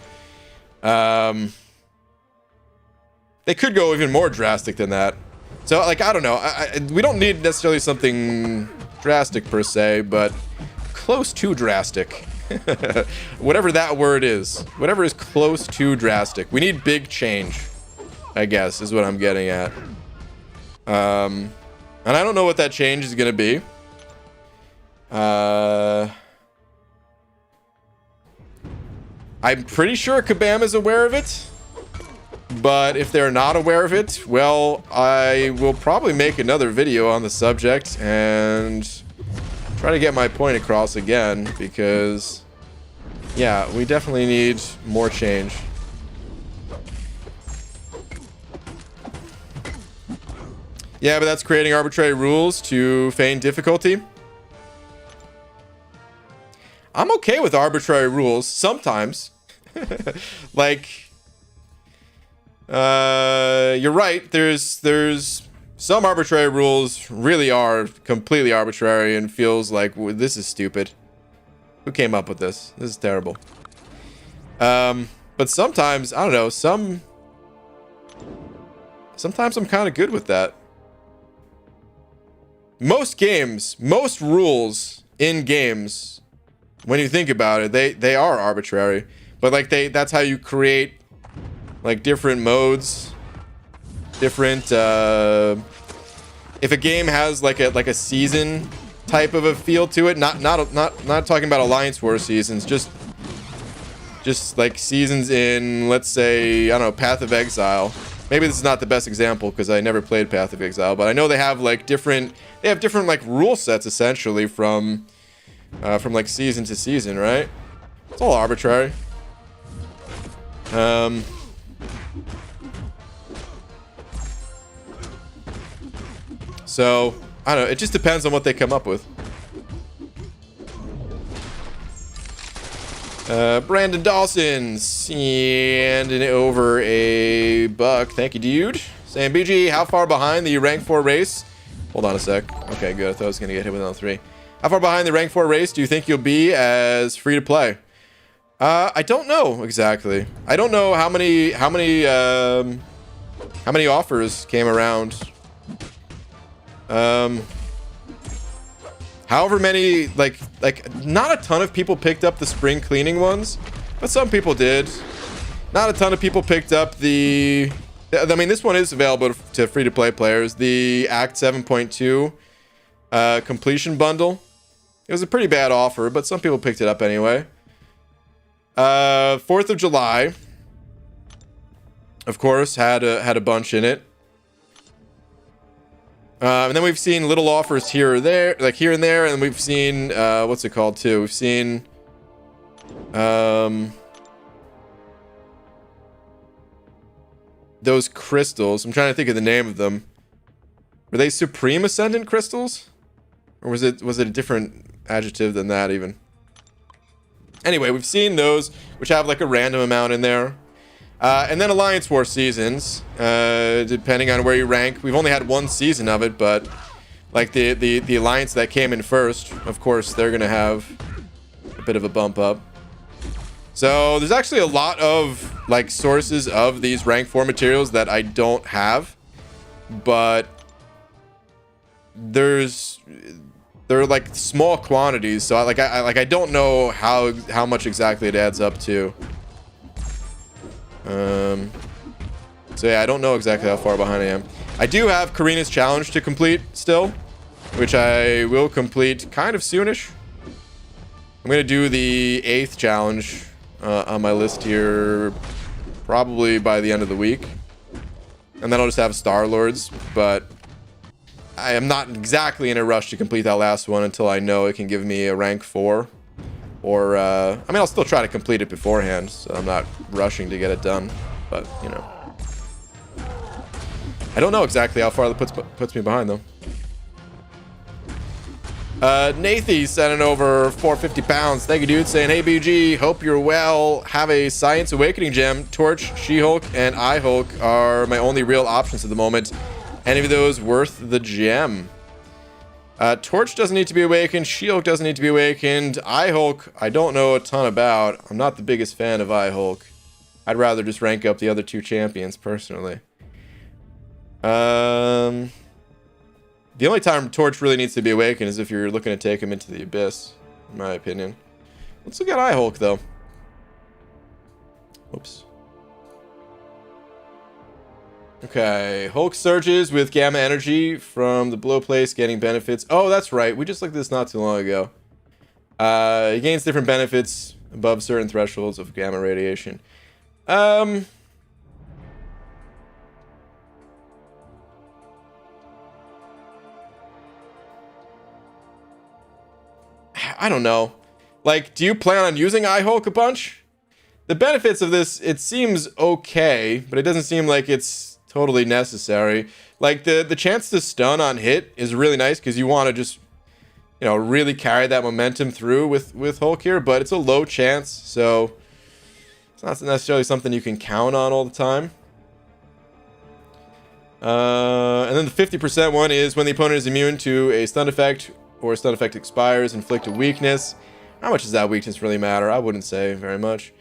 They could go even more drastic than that. So, like, I don't know. We don't need necessarily something drastic per se, but close to drastic. Whatever that word is. Whatever is close to drastic. We need big change, I guess, is what I'm getting at. And I don't know what that change is going to be. I'm pretty sure Kabam is aware of it. But if they're not aware of it, well, I will probably make another video on the subject and try to get my point across again, because, yeah, we definitely need more change. Yeah, but that's creating arbitrary rules to feign difficulty. I'm okay with arbitrary rules sometimes. Like, you're right. There's some arbitrary rules really are completely arbitrary and feels like, this is stupid. Who came up with this? This is terrible. But sometimes, I don't know, sometimes I'm kind of good with that. Most games, most rules in games, when you think about it, they are arbitrary. But like that's how you create like different modes, different if a game has like a season type of a feel to it, not talking about Alliance War seasons, just like seasons in, let's say, I don't know, Path of Exile. Maybe this is not the best example because I never played Path of Exile, but I know they have like different like rule sets essentially from like season to season, right? It's all arbitrary. So I don't know, it just depends on what they come up with. Brandon Dawson sending over a buck. Thank you, dude. Saying, BG, how far behind the rank 4 race? Hold on a sec. Okay, good. I thought I was going to get hit with another 3. How far behind the rank 4 race do you think you'll be as free to play? I don't know exactly. I don't know how many offers came around. However many, like not a ton of people picked up the spring cleaning ones, but some people did. Not a ton of people picked up the I mean, this one is available to free-to-play players. The Act 7.2 completion bundle. It was a pretty bad offer, but some people picked it up anyway. 4th of July, of course, had a bunch in it. And then we've seen little offers here or there, like here and there, and we've seen what's it called too? We've seen those crystals. I'm trying to think of the name of them. Were they Supreme Ascendant crystals? Or was it a different adjective than that even? Anyway, we've seen those, which have like a random amount in there. And then Alliance War seasons, depending on where you rank. We've only had one season of it, but like the Alliance that came in first, of course, they're going to have a bit of a bump up. So there's actually a lot of like sources of these rank 4 materials that I don't have, but they're like small quantities, so I don't know how much exactly it adds up to. So yeah, I don't know exactly how far behind I am. I do have Karina's challenge to complete still, which I will complete kind of soonish. I'm gonna do the 8th challenge on my list here probably by the end of the week, and then I'll just have Star Lords, but I am not exactly in a rush to complete that last one until I know it can give me a rank 4. Or, I mean, I'll still try to complete it beforehand, so I'm not rushing to get it done. But, you know. I don't know exactly how far that puts me behind, though. Nathy sending over 450 pounds. Thank you, dude. Saying, hey, BG, hope you're well. Have a Science Awakening gem. Torch, She-Hulk, and I-Hulk are my only real options at the moment. Any of those worth the gem? Torch doesn't need to be awakened. She-Hulk doesn't need to be awakened. I-Hulk, I don't know a ton about. I'm not the biggest fan of I-Hulk. I'd rather just rank up the other 2 champions, personally. The only time Torch really needs to be awakened is if you're looking to take him into the abyss, in my opinion. Let's look at I-Hulk, though. Whoops. Okay, Hulk surges with gamma energy from the blow place, gaining benefits. Oh, that's right. We just looked at this not too long ago. He gains different benefits above certain thresholds of gamma radiation. I don't know. Like, do you plan on using I-Hulk a bunch? The benefits of this, it seems okay, but it doesn't seem like it's totally necessary. Like the chance to stun on hit is really nice because you want to just, you know, really carry that momentum through with Hulk here, but it's a low chance, so it's not necessarily something you can count on all the time. And then the 50% one is when the opponent is immune to a stun effect or a stun effect expires, inflict a weakness. How much does that weakness really matter? I wouldn't say very much.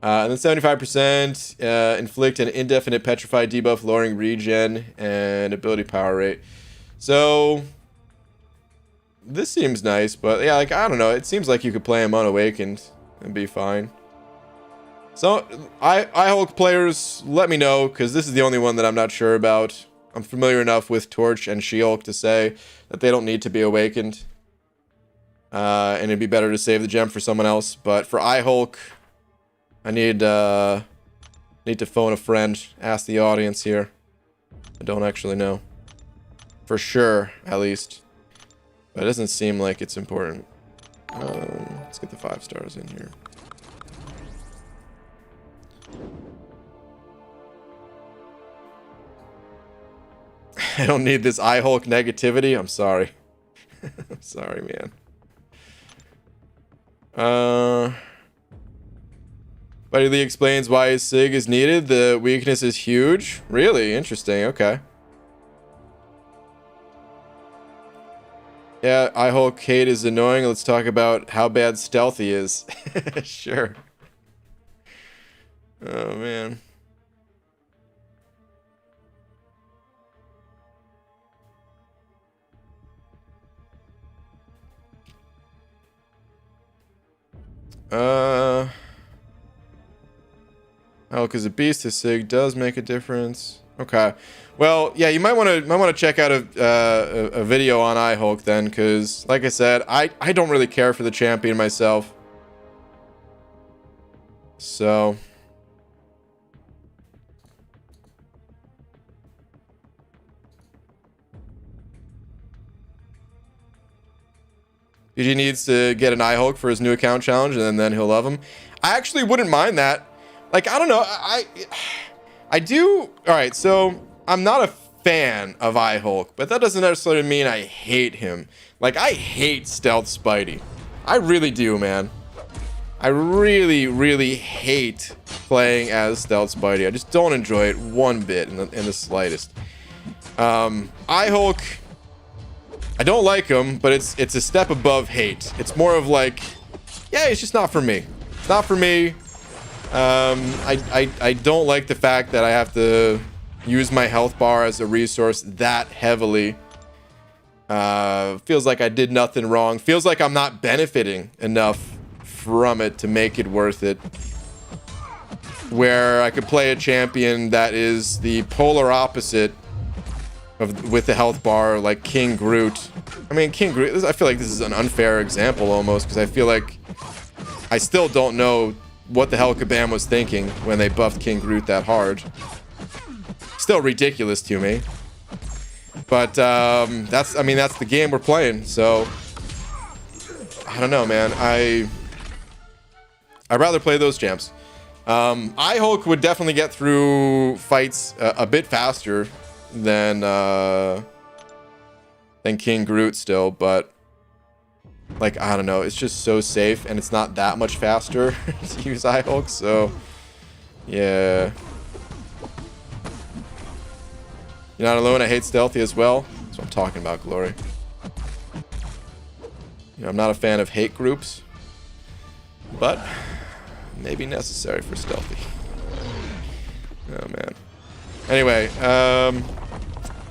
And then 75% inflict an indefinite petrified debuff, lowering regen and ability power rate. So this seems nice, but yeah, like I don't know. It seems like you could play him unawakened and be fine. So I-Hulk players, let me know, because this is the only one that I'm not sure about. I'm familiar enough with Torch and She-Hulk to say that they don't need to be awakened. And it'd be better to save the gem for someone else. But for I-Hulk, I need to phone a friend, ask the audience here. I don't actually know. For sure, at least. But it doesn't seem like it's important. Let's get the 5 stars in here. I don't need this I-Hulk negativity. I'm sorry. I'm sorry, man. Buddy Lee explains why his SIG is needed. The weakness is huge. Really? Interesting. Okay. Yeah, I-Hulk hate is annoying. Let's talk about how bad Stealthy is. Sure. Oh, man. Hulk is a beast. His SIG does make a difference. Okay. Well, yeah, you might want to check out a video on iHulk then, because like I said, I don't really care for the champion myself. So PG needs to get an iHulk for his new account challenge, and then he'll love him. I actually wouldn't mind that. Like, I don't know. I do. All right, so I'm not a fan of iHulk, but that doesn't necessarily mean I hate him. Like, I hate Stealth Spidey. I really do, man. I really, really hate playing as Stealth Spidey. I just don't enjoy it one bit in the slightest. iHulk, I don't like him, but it's a step above hate. It's more of like, yeah, it's just not for me. It's not for me. I don't like the fact that I have to use my health bar as a resource that heavily. Feels like I did nothing wrong. Feels like I'm not benefiting enough from it to make it worth it. Where I could play a champion that is the polar opposite of with the health bar, like King Groot. I mean, King Groot, I feel like this is an unfair example almost, because I feel like I still don't know what the hell Kabam was thinking when they buffed King Groot that hard. Still ridiculous to me. But that's the game we're playing, so I don't know, man. I'd rather play those champs. iHulk would definitely get through fights a bit faster than King Groot still, but like, I don't know, it's just so safe and it's not that much faster to use iHulk, so yeah. You're not alone, I hate Stealthy as well. That's what I'm talking about, Glory. You know, I'm not a fan of hate groups, but maybe necessary for Stealthy. Oh man. Anyway,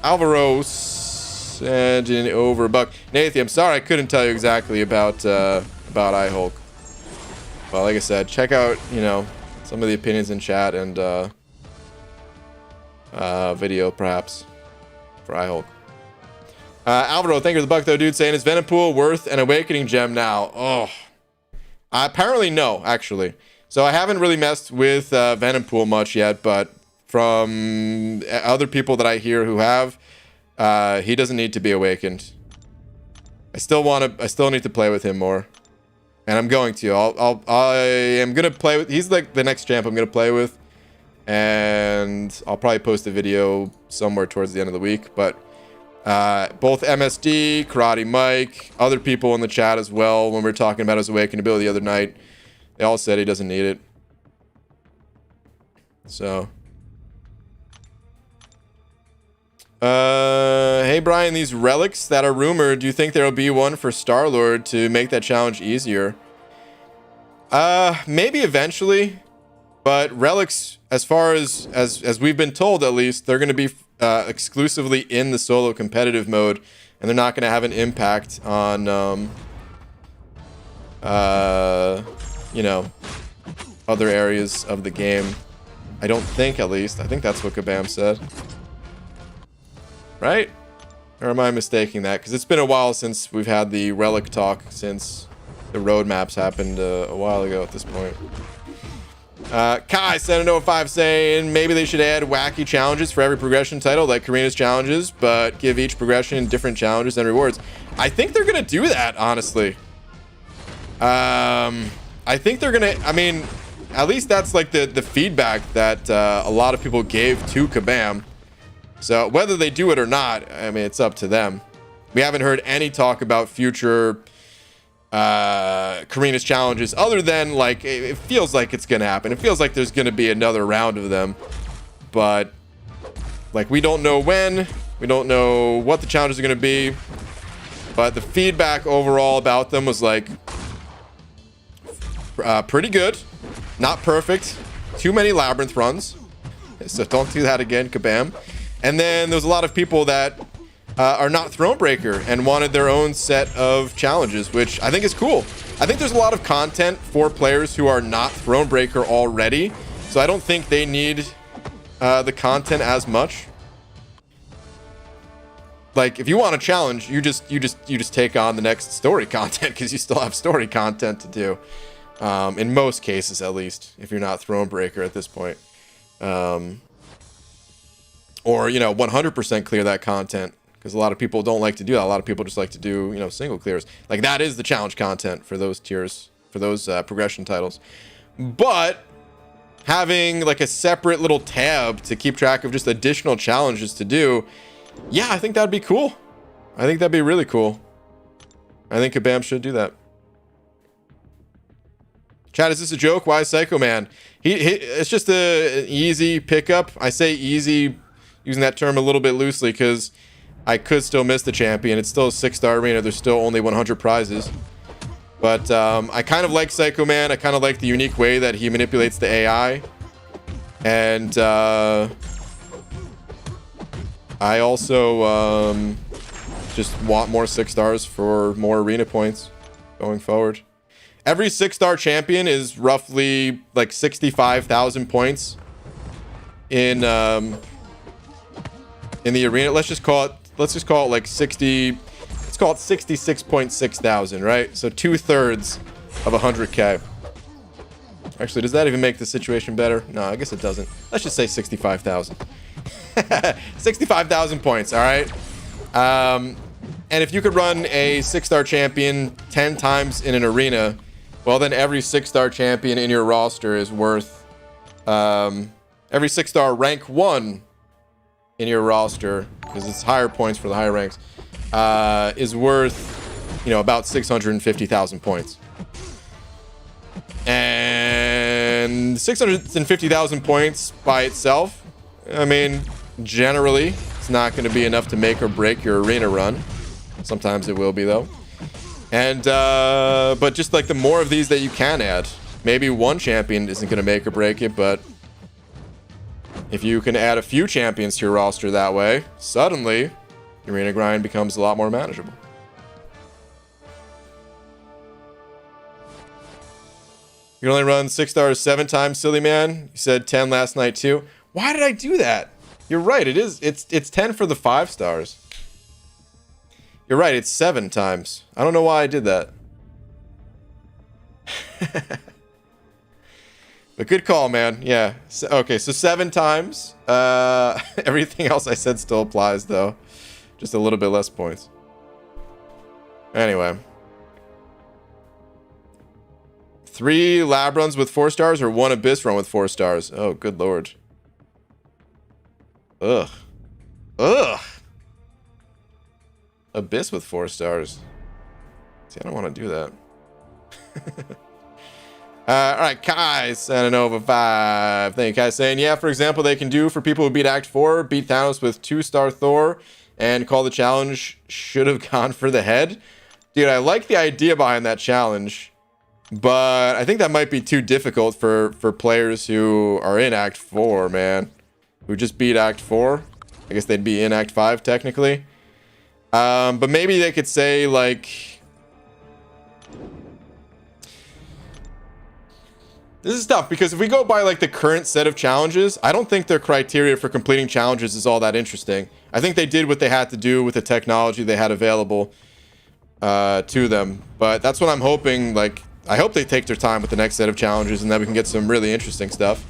Alvaro sending over a buck. Nathan, I'm sorry I couldn't tell you exactly about iHulk. Well, like I said, check out, you know, some of the opinions in chat and video perhaps for iHulk. Alvaro, thank you for the buck though, dude, saying is Venompool worth an awakening gem now? Oh, apparently no, actually. So I haven't really messed with Venompool much yet, but from other people that I hear who have, he doesn't need to be awakened. I still need to play with him more, and I'm going to. I am gonna play with. He's like the next champ I'm gonna play with, and I'll probably post a video somewhere towards the end of the week. But both MSD, Karate Mike, other people in the chat as well, when we were talking about his awakened ability the other night, they all said he doesn't need it. So. Hey Brian, these relics that are rumored, do you think there will be one for Star-Lord to make that challenge easier? Maybe eventually, but relics, as far as we've been told at least, they're going to be exclusively in the solo competitive mode, and they're not going to have an impact on you know, other areas of the game. I don't think, at least. I think that's what Kabam said. Right? Or am I mistaking that? Because it's been a while since we've had the relic talk, since the roadmaps happened a while ago at this point. Kai 705 saying maybe they should add wacky challenges for every progression title, like Karina's challenges, but give each progression different challenges and rewards. I think they're gonna do that, honestly. I think they're gonna, I mean, at least that's like the feedback that a lot of people gave to Kabam. So whether they do it or not, I mean, it's up to them. We haven't heard any talk about future Karina's challenges other than, like, it feels like it's gonna happen. It feels like there's gonna be another round of them, but like, we don't know when, we don't know what the challenges are gonna be, but the feedback overall about them was like pretty good, not perfect, too many labyrinth runs, so don't do that again, Kabam. And then there's a lot of people that are not Thronebreaker and wanted their own set of challenges, which I think is cool. I think there's a lot of content for players who are not Thronebreaker already, so I don't think they need the content as much. Like if you want a challenge, you just take on the next story content because you still have story content to do. In most cases, at least, if you're not Thronebreaker at this point. Or, 100% clear that content, because a lot of people don't like to do that. A lot of people just like to do, single clears. Like, that is the challenge content for those tiers, for those progression titles. But having, like, a separate little tab to keep track of just additional challenges to do, yeah, I think that'd be cool. I think that'd be really cool. I think Kabam should do that. Chat, is this a joke? Why Psycho Man? It's just an easy pickup. I say easy, using that term a little bit loosely, because I could still miss the champion. It's still a 6-star arena. There's still only 100 prizes. But I kind of like Psycho Man. I kind of like the unique way that he manipulates the AI. And I also just want more 6 stars for more arena points going forward. Every 6-star champion is roughly like 65,000 points in the arena. Let's just call it like 60. Let's call it 66.6 thousand, right? So 2/3 of 100k. Actually, does that even make the situation better? No, I guess it doesn't. Let's just say 65,000. 65,000 points. All right. And if you could run a 6-star champion 10 times in an arena, well, then every 6-star champion in your roster is worth, every 6-star rank 1 in your roster, because it's higher points for the higher ranks, is worth, about 650,000 points. And 650,000 points by itself, I mean, generally, it's not going to be enough to make or break your arena run. Sometimes it will be, though. And, but just like the more of these that you can add, maybe one champion isn't going to make or break it, but if you can add a few champions to your roster that way, suddenly, your arena grind becomes a lot more manageable. You can only run 6 stars 7 times, silly man. You said 10 last night, too. Why did I do that? You're right, it's 10 for the 5 stars. You're right, it's 7 times. I don't know why I did that. But good call, man. Yeah. Okay, so 7 times. Everything else I said still applies, though. Just a little bit less points. Anyway. 3 lab runs with 4 stars or 1 abyss run with 4 stars? Oh, good lord. Ugh. Ugh. Abyss with 4 stars. See, I don't want to do that. Alright, Kai, Sananova 5. Thank you, Kai, saying, yeah, for example, they can do for people who beat Act 4, beat Thanos with 2-star Thor, and call the challenge should have gone for the head. Dude, I like the idea behind that challenge, but I think that might be too difficult for players who are in Act 4, man. Who just beat Act 4. I guess they'd be in Act 5, technically. But maybe they could say, like... This is tough, because if we go by, like, the current set of challenges, I don't think their criteria for completing challenges is all that interesting. I think they did what they had to do with the technology they had available to them. But that's what I'm hoping, like... I hope they take their time with the next set of challenges, and that we can get some really interesting stuff.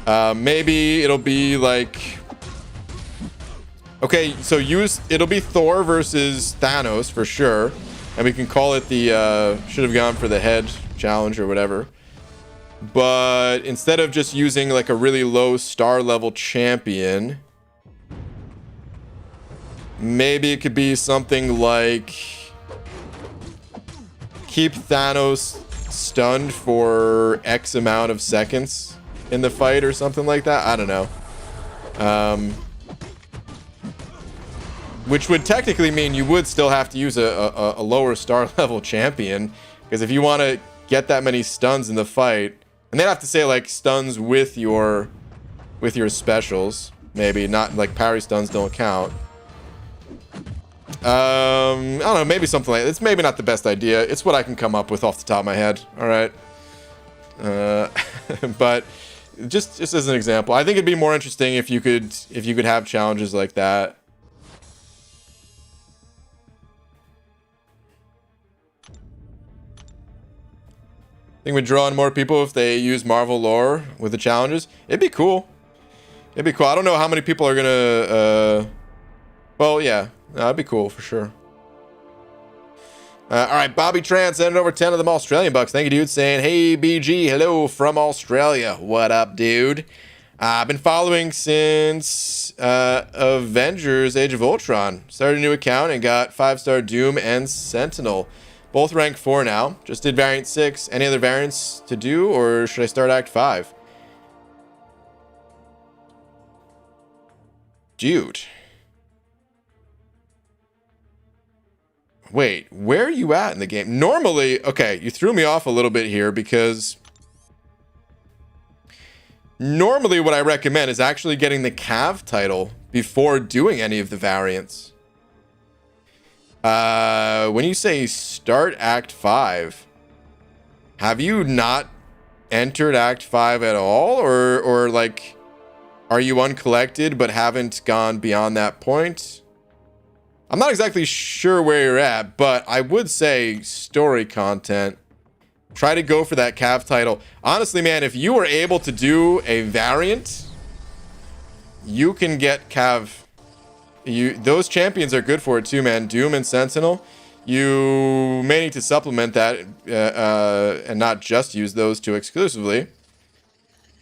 Maybe it'll be, like... Okay, so it'll be Thor versus Thanos for sure, and we can call it the should have gone for the head challenge or whatever. But instead of just using like a really low star level champion, maybe it could be something like keep Thanos stunned for X amount of seconds in the fight or something like that. I don't know. Which would technically mean you would still have to use a lower star level champion, because if you want to get that many stuns in the fight, and they'd have to say like stuns with your specials, maybe not like parry stuns don't count. I don't know, maybe something like that. It's maybe not the best idea. It's what I can come up with off the top of my head. All right. But just as an example. I think it'd be more interesting if you could have challenges like that. I think we'd draw in more people if they use Marvel lore with the challenges. It'd be cool. It'd be cool. I don't know how many people are gonna well, yeah, that'd be cool for sure. All right, Bobby Tran sending over 10 of them Australian bucks. Thank you, dude. Saying, hey, BG, hello from Australia. What up, dude? I've been following since Avengers Age of Ultron. Started a new account and got 5-star Doom and Sentinel. Both rank 4 now. Just did variant 6. Any other variants to do, or should I start Act 5? Dude. Wait, where are you at in the game? Normally, okay, you threw me off a little bit here because normally what I recommend is actually getting the Cav title before doing any of the variants. When you say start Act 5, have you not entered Act 5 at all? Or like, are you uncollected but haven't gone beyond that point? I'm not exactly sure where you're at, but I would say story content. Try to go for that Cav title. Honestly, man, if you were able to do a variant, you can get Cav. Those champions are good for it too, man. Doom and Sentinel. You may need to supplement that and not just use those two exclusively.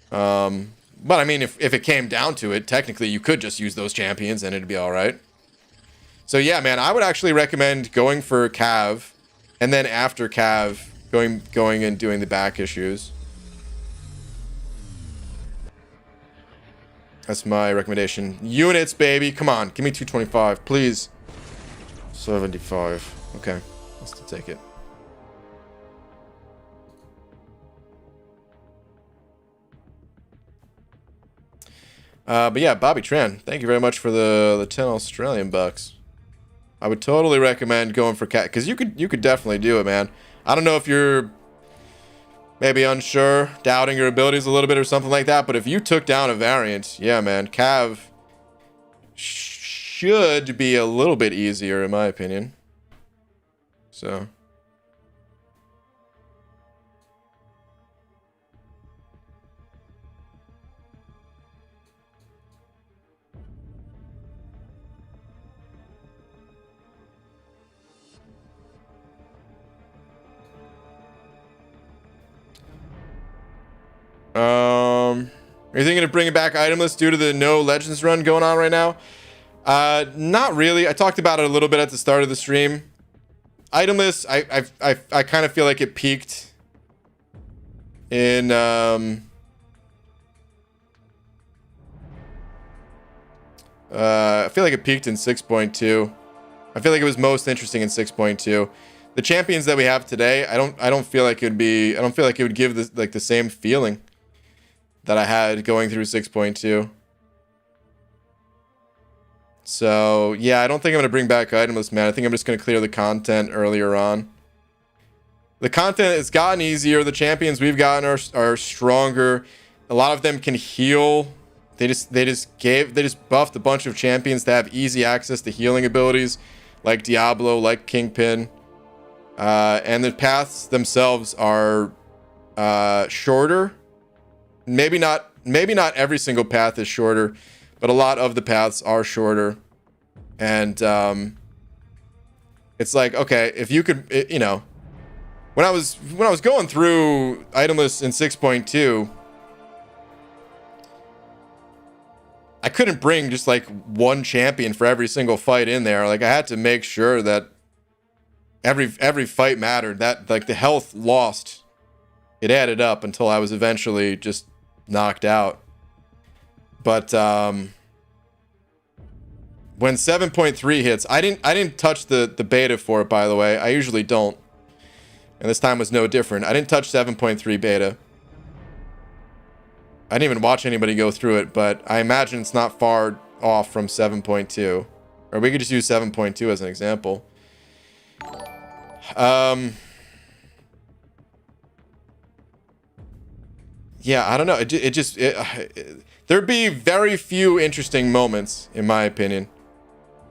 But I mean, if it came down to it, technically you could just use those champions and it'd be all right. So yeah, man, I would actually recommend going for Cav, and then after Cav, going and doing the back issues. That's my recommendation. Units, baby. Come on. Give me 225, please. 75. Okay. I'll still take it. But yeah, Bobby Tran, thank you very much for the 10 Australian bucks. I would totally recommend going for Cat, because you could definitely do it, man. I don't know if you're maybe unsure, doubting your abilities a little bit or something like that, but if you took down a variant, yeah, man, Cav should be a little bit easier, in my opinion. So... Are you thinking of bringing back Itemless due to the no Legends run going on right now? Not really. I talked about it a little bit at the start of the stream. Itemless, I kind of feel like it peaked in I feel like it peaked in 6.2. I feel like it was most interesting in 6.2. The champions that we have today, I don't feel like it would give the same feeling that I had going through 6.2. So, yeah, I don't think I'm going to bring back Itemless, man. I think I'm just going to clear the content earlier on. The content has gotten easier. The champions we've gotten are stronger. A lot of them can heal. They just buffed a bunch of champions to have easy access to healing abilities, like Diablo, like Kingpin. And the paths themselves are shorter. Maybe not every single path is shorter, but a lot of the paths are shorter. And it's like, okay, if you could, you know, when I was going through Itemless in 6.2, I couldn't bring just like one champion for every single fight in there. Like I had to make sure that every fight mattered. That like the health lost, it added up until I was eventually just knocked out. But when 7.3 hits, I didn't touch the beta for it, by the way. I usually don't, and this time was no different. I didn't touch 7.3 beta. I didn't even watch anybody go through it, but I imagine it's not far off from 7.2, or we could just use 7.2 as an example. yeah, I don't know. There'd be very few interesting moments, in my opinion.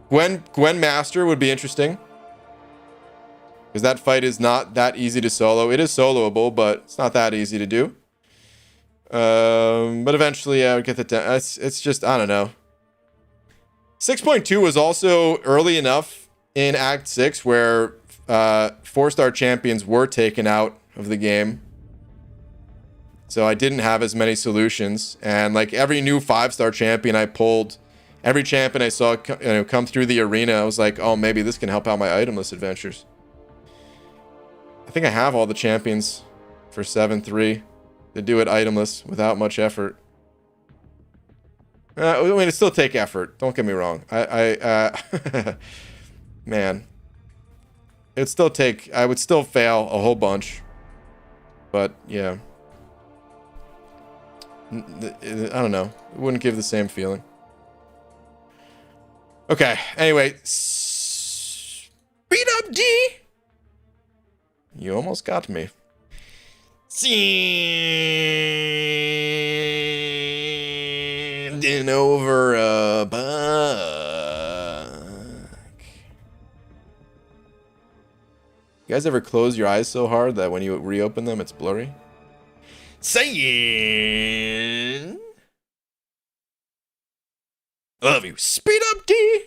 Gwen Master would be interesting. Because that fight is not that easy to solo. It is soloable, but it's not that easy to do. But eventually, I would get the... It's just, I don't know. 6.2 was also early enough in Act 6 where 4-star champions were taken out of the game. So I didn't have as many solutions. And like every new 5-star champion I pulled, every champion I saw come through the arena, I was like, oh, maybe this can help out my itemless adventures. I think I have all the champions for 7-3 to do it itemless without much effort. I mean, it still take effort. Don't get me wrong. Man, it'd still take. I would still fail a whole bunch. But yeah, I don't know. It wouldn't give the same feeling. Okay. Anyway, speed up, D. You almost got me. Sending over a buck. You guys ever close your eyes so hard that when you reopen them, it's blurry? Saying. Love you. Speed up, D.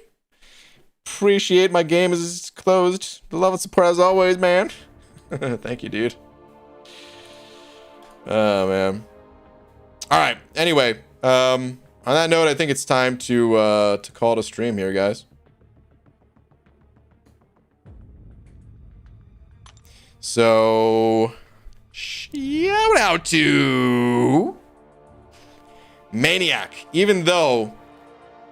Appreciate my game is closed. The love and support as always, man. Thank you, dude. Oh, man. All right. Anyway, on that note, I think it's time to call it a stream here, guys. So, shout out to Maniac. Even though,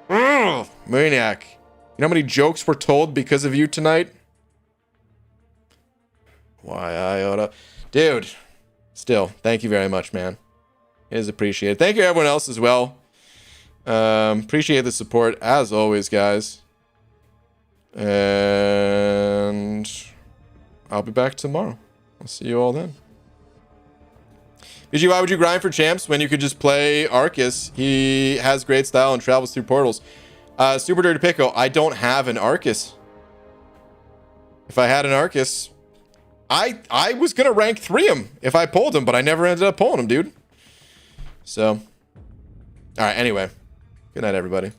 Maniac, you know how many jokes were told because of you tonight? Why, Iota. Dude, still, thank you very much, man. It is appreciated. Thank you, everyone else, as well. Appreciate the support, as always, guys. And I'll be back tomorrow. I'll see you all then. BG, why would you grind for champs when you could just play Arcus? He has great style and travels through portals. Super Dirty Pico, I don't have an Arcus. If I had an Arcus, I was gonna rank 3 him if I pulled him, but I never ended up pulling him, dude. So, all right. Anyway, good night, everybody.